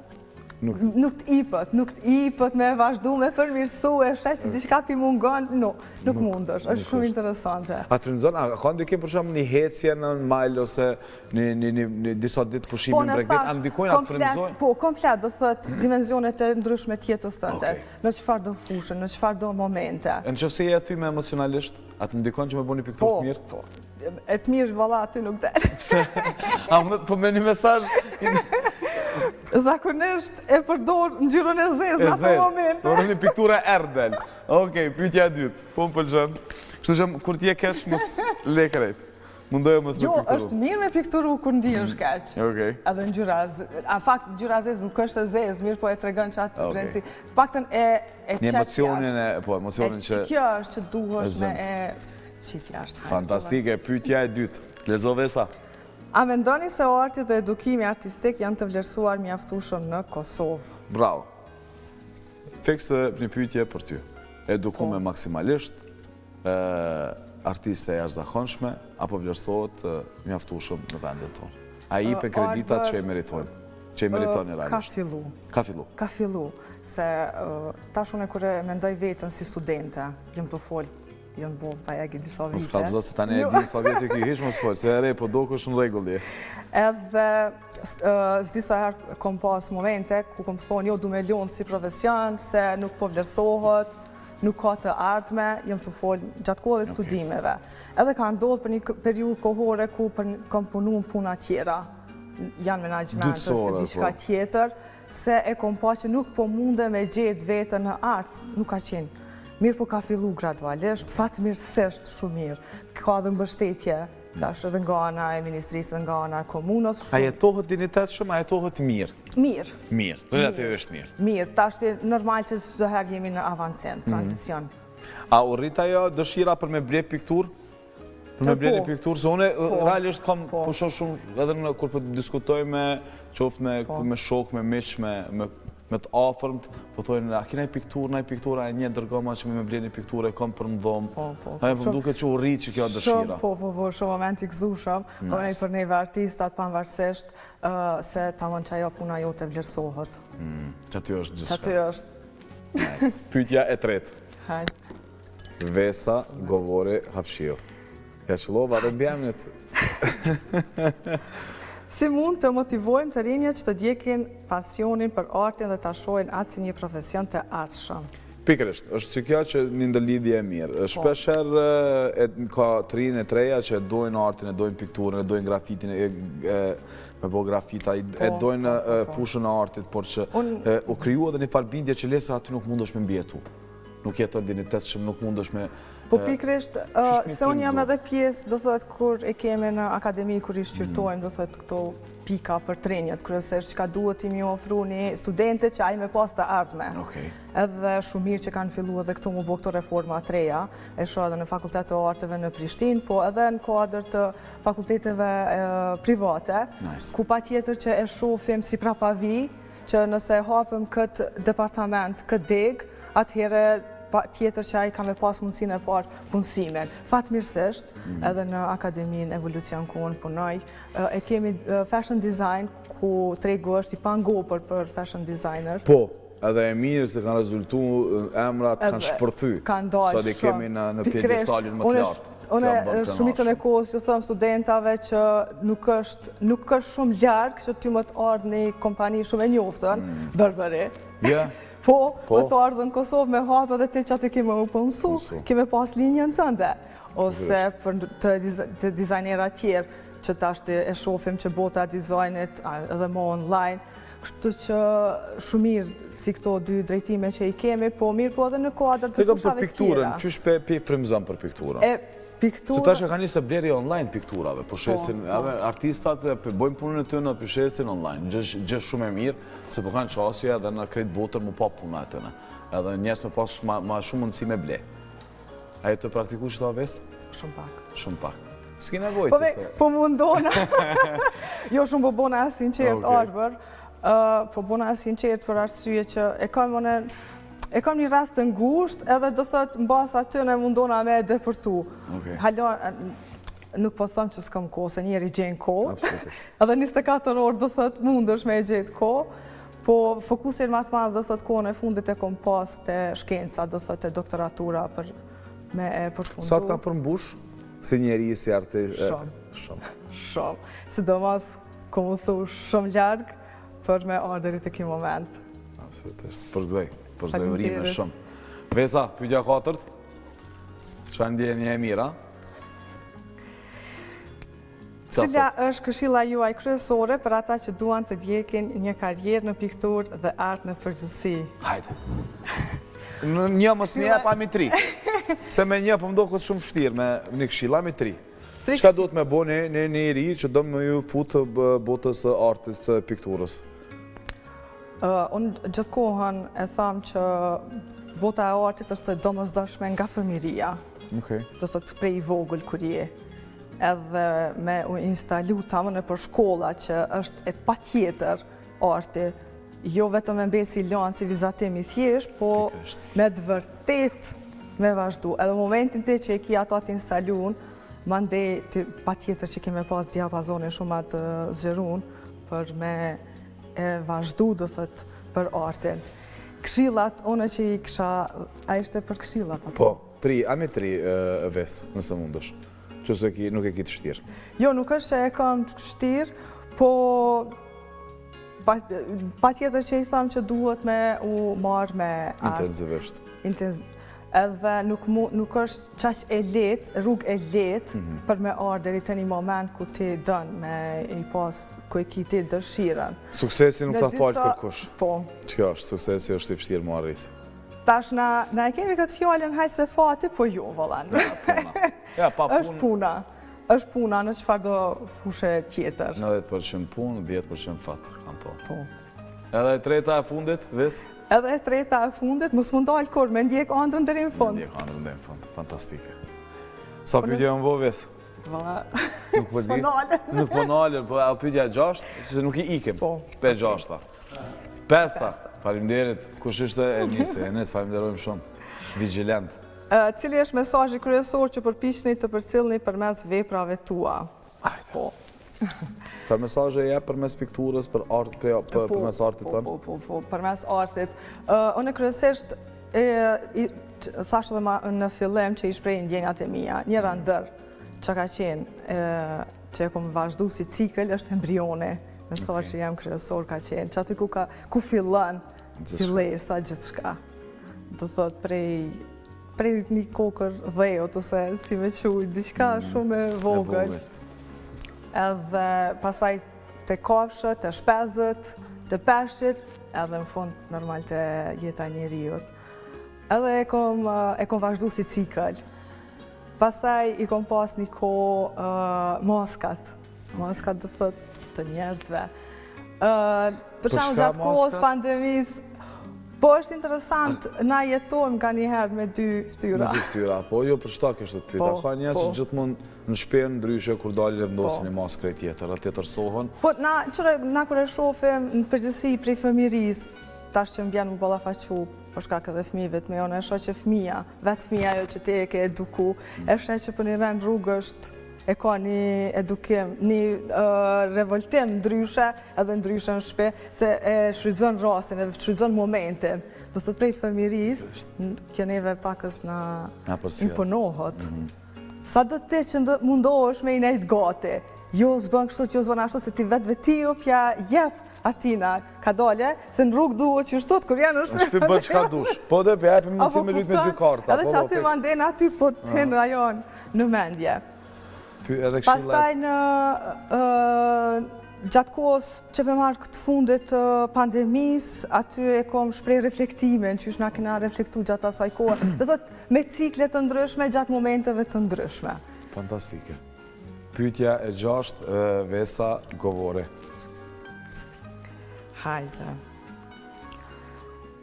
nuk t'ipët me vazhdu me përmirësu e shesh që diçka pi mungon, nuk mundësh, është shumë interesante. A të frymëzon, a ka ndikim për shumë një hecje në majl ose një disa ditë pushimin bregdet, a ndikojnë a të frymëzojnë? Po, komplet, do thëtë dimenzionet e ndryshme tjetës tënde, në qëfar do fushën, në qëfar do momente. E në qëfëse jetë ty me emocionalisht, a të ndikojnë që me bo një piktur të mirë? Po, e të mirë valla aty nuk delë. Pse? A mundet po me një mesazh? Zakonisht e përdor ngjyrën e zezë në ato momente. Do një piktura erdel. Okej, pyetja e dytë. Po më pëlqen. Kështu që kur ti e kesh mos le krejt. Mundoje mos me pikturu. Jo, është mirë me pikturu kur ndihesh kaq. Okej. Edhe ngjyra, a fakt ngjyra e zezë nuk është e zezë, mirë po e tregon çat rëndësi. Paktën e një emocionin e, po, emocionin që kjo është që duhesh me e qit jashtë. Fantastike, pyetja e dytë. Lexo Vesa. A mendoni se arti dhe edukimi artistik janë të vlerësuar mjaftueshëm në Kosovë? Bravo. Fikse një pyetje për ty. Edukume maksimalisht, artiste e jashtëzakonshme, apo vlerësohet mjaftueshëm në vendet tonë? A i për kreditat që e meritojnë? Që e meritoni realisht? Ka fillu. Ka fillu, se tash unë kërë mendoj vetën si studente, jëmë të folë, jëmë bo pa egi disa vite. Mos ka të zë se tani e di sa vjetë ki hish mos folë, se e rej, po do kësh në regulli. Edhe s'disa herë kom pas momente ku kom të thonë, jo du me ljonë si profesion, se nuk po vlerësohet, nuk ka të ardhme, jëmë të folë gjatë kohëve studimeve. Edhe ka ndodhë për një periudhë kohore ku kom punu në puna tjera, janë menagement ose diçka tjetër, se e kom pa që nuk po munde me gjetë vetën në artë, nuk ka qenë. Mirë po ka fillu gradualisht, fatmirësisht shumë mirë. Ka dhe mbështetje, tash edhe nga ana e ministrisë dhe nga ana e komunës. A jetohet dinitet shumë, a jetohet mirë? Mirë. Mirë, relativisht mirë. Mirë, tash të normal që çdo herë jemi në avancim, tranzicion. A u rrit ajo dëshira për me ble pikturë? Për me ble një pikturë, se une realisht kam pusho shumë, edhe kur për diskutoj me qoftë me shok, me miq, me të afërmt, po thojnë, a kina i piktura e një dërgoma që me ble një pikturë e kam për më dhomë. A e për duke që u rrit që kjo dëshira. Shumë moment i gëzushëm, po ne për neve artistat pavarësisht se ta mën që ajo puna jo të vlerësohet. Që aty është gjithë Që aty është. Pyetja e tretë. Hajde. Vesa Govori Hapshio. Ja qëllova dhe mbjemnit. Si mund të motivojmë të rinjët që të djekin pasionin për artin dhe të ashojnë atë si një profesion të artshëm? Pikërisht, është që kjo që një ndërlidhje e mirë. Shpesher ka të rinë e treja që e dojnë artin, e dojnë pikturën, e dojnë grafitin, me bo grafita, e dojnë fushën e artit, por që u kryu edhe një farbindje që lesa aty nuk mund është me mbjetu. Nuk jeton dinitet shumë, nuk mund është me... Po pikrisht, se unë jam edhe pjesë, do thëtë, kur e kemi në akademi, kur i shqyrtojmë, do thëtë, këto pika për trenjët, kryesisht që ka duhet i mi ofru një studente që ajme pas të ardhme. Edhe shumë mirë që kanë fillu edhe këto mu bo këto reforma të reja, e shoh edhe në Fakultet të Arteve në Prishtinë, po edhe në kuadër të fakulteteve private, ku pa tjetër që e shofim si prapavi, që nëse hapëm këtë departament, këtë degë, atëhere tjetër që ai ka me pas mundësinë e parë punësimin. Fatmirësisht, edhe në Akademinë Evolucion ku unë punoj, e kemi fashion design, ku tregu është i pangopër për fashion designer. Po, edhe e mirë se kanë rezultu, emrat kanë shpërthy. Kanë dalë shumë. Sa di kemi në pjedestalin më të lartë. Une shumicën e kohës ju thëmë studentave që nuk është shumë ljarë që ty më të ardhë një kompani shumë e njoftën, Berberi. Po, dhe të ardhë në Kosovë me hapë edhe ti që aty keme më pënsu, keme pas linjën tënde. Ose për të dizajnera tjerë, që tash e shofim që bota dizajnit edhe më online, kështu që shumë mirë si këto dy drejtime që i kemi, po mirë po edhe në kuadrë të fushave tjera. Për pikturën, qysh pe frimzon për pikturën? Se tash e ka njësë të bleri online pikturave, po shesin, artistat bojmë punën e të në për shesin online, gjë shumë e mirë, se po kanë qasje edhe në krejt botër mu pa puna e tëne, edhe njerës me pas ma shumë mundësi me ble. A e të praktiku që ta vesë? Shumë pak. Shumë pak. S'ki nevojtë se... Po mundona, jo shumë po bona e sinqert arbër, po bona e sinqert për arsye që e kam një rreth të ngusht edhe do thëtë në basa aty në mundona me e depërtu. Halon, nuk po thëmë që s'kam ko, se njeri gjenë ko, edhe 24 orë do thëtë mundësh me e gjetë ko, po fokusin më të madhë do thëtë kohën e fundit e kom pas të shkenca, do thëtë e doktoratura për me e përfundu. Sa të ka përmbush si njeri si artist? Shumë. Sidomos, ku më thu shumë largë për me ardërit e ki moment. Absolutisht, përgdoj urime shumë. Vesa, pyetja 4. Çfarë ndjeni e mira? Cila është këshilla juaj kryesore për ata që duan të ndjekin një karrierë në pikturë dhe art në përgjithësi? Hajde. Një mos një pa mi 3. Se me një po më do këtë shumë vështirë me një këshilla mi 3. Çka do të me bo një ri që do me ju futë botës artit të pikturës? Unë gjithë kohën e thamë që bota e artit është domosdoshme nga fëmiria. Do të të prej vogël kur je. Edhe me u instalu tamën e për shkolla që është e pa tjetër arti, jo vetëm me mbesi lanë si vizatim i thjesht, po me të vërtet me vazhdu. Edhe momentin të që e ki ato të instalun, Mandej pa tjetër që keme pas diapazonin shumë atë zgjerun për me e vazhdu, do thët, për artin. Këshillat, une që i kësha, a ishte për këshillat? Po, ami 3 vesë, nëse mundësh. Që se nuk e ki të shtirë. Jo, nuk është që e kam të shtirë, po pa tjetër që i thamë që duhet me u marrë me art. Intensivisht. Edhe nuk është qaq e letë, rrugë e letë për me ardhë deri te një moment ku ti dënë me i pas ku e ki ti dëshiren. Suksesi nuk ta falë kërkush. Po. Kjo është, suksesi është i vështirë më arrit. Tash na e kemi këtë fjallën hajtë se fati, po jo, vëllan. Ja, pa punë. është puna. është puna në çfarë do fushë tjetër. 90% punë, 10% fat, kam po. Po. Edhe e treta e fundit, ves? Edhe e treta e fundit, mos mund dalë kur, me ndjek ëndrrën deri në fund. Me ndjek ëndrrën deri në fund, fantastike. Sa pyetje më bo, ves? Nuk po di. Nuk po nalën, po pyetja e 6, që nuk i ikim. Po. Pe 6-ta. 5-ta. Faleminderit. Kush ishte e nisi? Enes, falenderojmë shumë. Vigilent. Cili është mesazhi kryesor që përpiqni të përcjellni përmes veprave tua? Po. Për mesazhe e jep përmes pikturës, përmes artit tënë? Po, përmes artit. Unë kryesisht thashtë edhe në fillim që i shpreh ndjenjat e mia. Njëra ndër që ka qenë që e kom vazhdu si cikël është embrioni. Mesazhi që jam kryesor ka qenë që aty ku fillon fillesa gjithçka. Do thot prej një kokër dhejot ose si me quj, diçka shumë e vogël. Edhe pasaj të kafshët, të shpezët, të peshqit, edhe në fund normal të jeta njeriut. Edhe e kom vazhdu si cikël. Pasaj i kom pas një kohë maskat. Maskat dhe thët të njerëzve. Për shumë gjatë kohës pandemis, po është interesant, na jetojmë ka njëherë me 2 ftyra. Me 2 ftyra, po jo për shta kështë të pyta. Ka njerë që gjithmonë në shpenë ndryshe kur dalë lëvndosin i maskre tjetër, atë tjetër sohën. Po, na kur e shofim në përgjësi prej fëmiris, tash që më bjenë më balafaqu, për shkak edhe fëmijëve të me jonë, e shoh që fëmija, vetë fëmija jo që te e ke eduku, e shoh që për një vend rrugë është e ka një edukim, një revoltim ndryshe, edhe ndryshe në shpe, se e shfrytëzon rastin, e shfrytëzon momentin. Do të prej fëmiris, kjo neve pakës na imponohet. Sa do të që mundohesh me i nejtë gati, jo s'bën kështu që jo s'bën ashtu, se ti vetë ju pja jep atina, ka dole, se në rrugë duhet që shtot, kur janë është... Në shpi bën qka dush, po dhe për jepim mundësi me lyt me 2 karta. Edhe që aty mandena aty, po të hinë rajon në mendje. Pastaj në gjatë kohës që me marrë këtë fundit pandemis, aty e kom shprej reflektimin, që na kena reflektu gjatë asaj kohë, dhe thot me ciklet të ndryshme gjatë momenteve të ndryshme. Fantastike. Pyetja e 6, Vesa Govore. Hajde.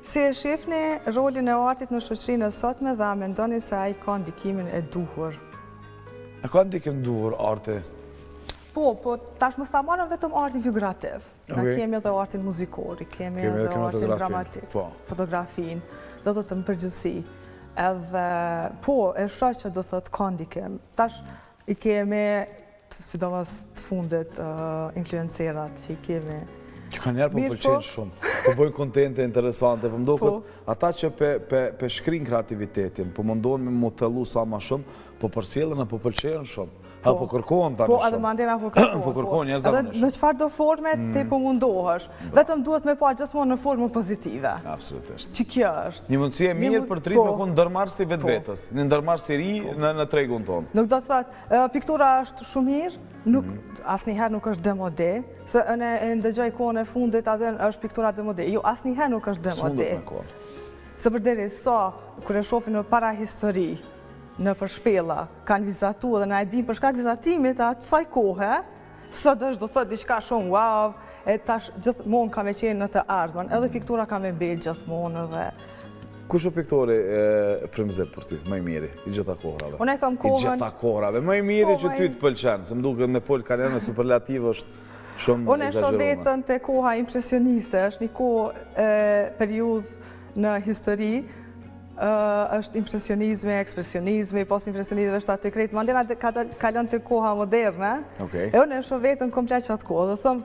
Si e shifni rolin e artit në shoqërinë e sotme dhe a mendoni se ai ka ndikimin e duhur? A ka ndikim duhur arti? Po, tash mos ta marrëm vetëm artin figurativ. Ne kemi edhe artin muzikor, kemi edhe artin dramatik, fotografin, do të më përgjithësi. Edhe, po, e shoh që do thot ka ndikim. Tash i kemi, sidomos të fundit, influencerat që i kemi. Që ka njerë po pëlqenë shumë, po bojnë kontente interesante, po mdokët ata që pe shkrin kreativitetin, po mundohen me më thellu sa ma shumë, po përcjellën e po pëlqenë shumë. Po kërkohen tani shumë. Po, edhe mandena po kërkohen. Po kërkohen njerë zakonisht. Edhe në qëfar do forme ti po mundohesh. Vetëm duhet me pa gjithmonë në formë pozitive. Absolutisht. Që kjo është. Një mundësi e mirë për të rritë me konë ndërmarrë si vetvetes. Një ndërmarrë si ri në tregun tonë. Nuk do të thëtë, piktura është shumë mirë, asnjëherë nuk është demode, se në ndëgjoj kohën e fundit atë është piktura demode. Jo, asnjëherë nuk është demode. Se përderi sa, kër e shofi në para histori, në përshpela, kanë vizatu dhe na e dim për shkak vizatimit atë saj kohë, sot është do të thëtë diçka shumë wow, e tash gjithmonë ka me qenë në të ardhën, edhe piktura ka me mbel gjithmonë edhe... Kush o piktori frymëzim për ty, më i miri, i gjitha kohrave? Unë e kam kohën... I gjitha kohrave, më i miri që ty të pëlqenë, se më duke me folë kanë në superlativ është shumë exagerume. Unë e shoh vetën të koha impresioniste, është një kohë periudhë në histori, është impresionizmi, ekspresionizmi, post-impresionizmi, është aty krejtë. Mandena kalon të koha moderne, e unë e shoh vetën komplet që atë kohë. Dhe thëmë,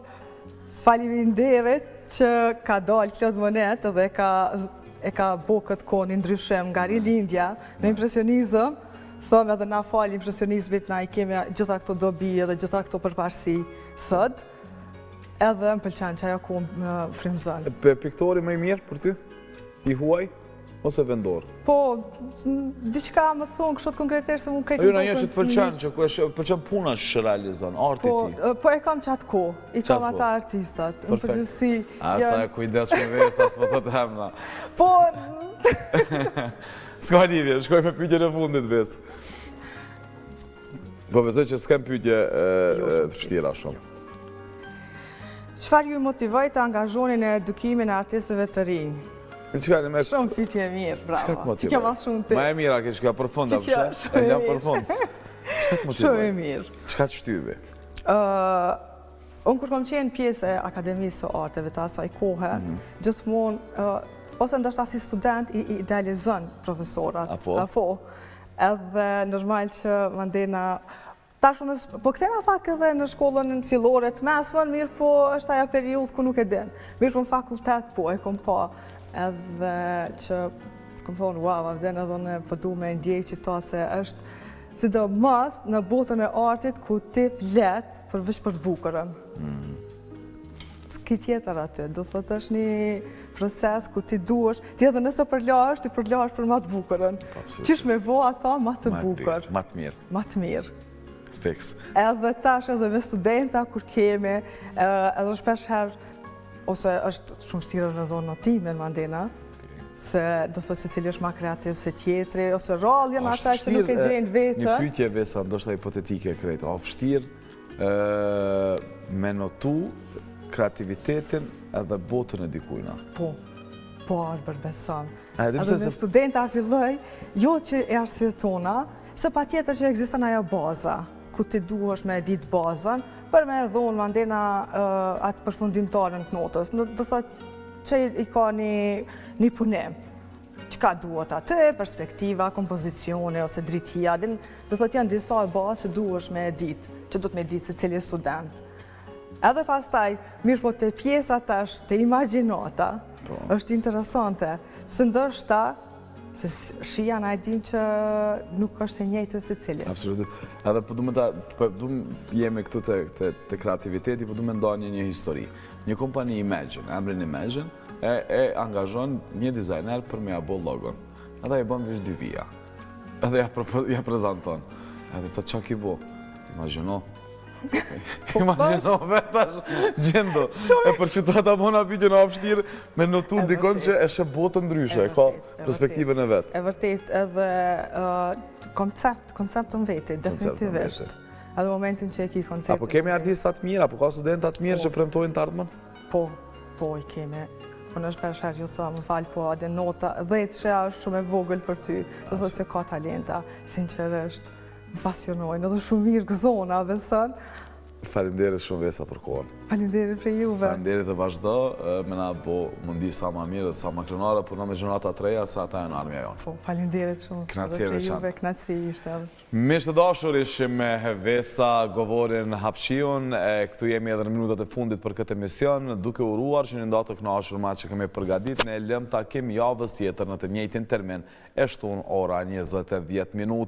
faleminderit që ka dalë Claude Monet dhe e ka bo këtë kohë një ndryshim nga rilindja në impresionizëm. Thëmë edhe na falë impresionizmit, na i kemi gjitha këto dobi edhe gjitha këto përparësi sot. Edhe më pëlqen që ajo ku më frymëzon. Piktori më i mirë për ty? I huaj? Ose vendor? Po, diçka më thonë kështu konkretisht se unë krejtë Jo, në një që të pëlqen, që pëlqen puna që shë realizon, arti ti. Po e kam qatë ko, i kam ata artistat. Në përgjithësi... Sa e kujdes me vesa, s'po të hemna. Po... S'ka lidhje, shkoj me pyetjen e fundit vesë. Po besoj që s'kem pyetje të vështira shumë. Çfarë ju motivoi të angazhoni në edukimin e artistëve të rinj? Shumë pyetje mirë, bravo. Që kjo mas shumë të... Ma e mira, që ka për fund, a përshë? E jam për fund. Shumë e mirë. Qëka të shtyve? Unë kur kom qenë pjesë e Akademisë së Arteve të asaj kohë, gjithmonë, ose ndoshta si student, i idealizën profesorat. Apo? Edhe normal që mandena... Po këthena fakt edhe në shkollën në fillore të mesmën, mirë po është aja periudhë ku nuk e din. Mirë po në fakultet po, e kom pa. Edhe që kom thonë, wow, avden edhe në përdu me ndjej që ta se është sidomos në botën e artit ku ti flet përveç për bukurën. S'ki tjetër aty, do thotë është një proces ku ti duesh, ti edhe nëse përlash, ti përlash për ma të bukurën. Qish me vo ata ma të bukur. Ma të mirë. Ma të mirë. Fix. Edhe tash edhe me studenta kur kemi, edhe shpesh herë, ose është shumë shtirë në dhonë notime në mandena, se do të se cili është ma kreativ se tjetri, ose rallë janë ata që nuk e gjenë vetë. Një pyetje vesa, ndoshta hipotetike krejtë, a vështirë me notu kreativitetin edhe botën e dikujna? Po arbër beson. Edhe me studenta filloj, jo që e arsyetona, se pa tjetër që egziston ajo baza, ku ti duhesh me ditë bazën, për me dhonë mandena atë përfundimtarën të notës. Do thotë që i ka një punim. Qka duhet atë, perspektiva, kompozicione ose dritëhia. Do thotë janë disa bazë që duhesh me ditë, që do të me ditë se cili student. Edhe pastaj, mirë po të pjesa tash, të imaginata, është interesante. Së ndoshta, se shia na e dim që nuk është e njëjtë se cili. Absolutisht. Edhe po du jemi këtu të kreativiteti, po du me ndonjë një histori. Një kompani Imagine, emrin Imagine, e angazhon një dizajner për me ja bo logon. Edhe i bën vish dy vija. Edhe ja prezenton. Edhe të qa ki bo? Imagino. Imagino vetash gjendo. E për që ta bona pytje në apështirë me notu dikon që e shë botën ndryshe, ka perspektivën e vetë. E vërtet, edhe konceptën vete, definitivisht. Edhe momentin që e ki konceptën. Apo kemi artistat mirë, apo ka studentat mirë që premtojnë të ardhmen? Po i kemi. Unë është për shërë ju thëmë, falë po adhe nota, vetë që është shumë e vogël për ty, do thotë se ka talenta, sinqerisht. Më pasionojnë, edhe shumë mirë gëzona, besën. Faleminderit shumë Vesa për kohën. Faleminderit për juve. Faleminderit dhe vazhdo, me na bo mundi sa ma mirë dhe sa ma krenare, për në me gjënata të reja, sa ata e në armja jonë. Po, faleminderit shumë. Knatësi e veçanë. Knatësi ishte. Mishtë të dashur ishim me Vesa Govorin Hapshiun, këtu jemi edhe në minutat e fundit për këtë emision, duke uruar që një ndatë të knashur ma që kemi përgadit, ne lëm takim javës tjetër në të njëjtin termin, e shtun ora 20:10 minuta.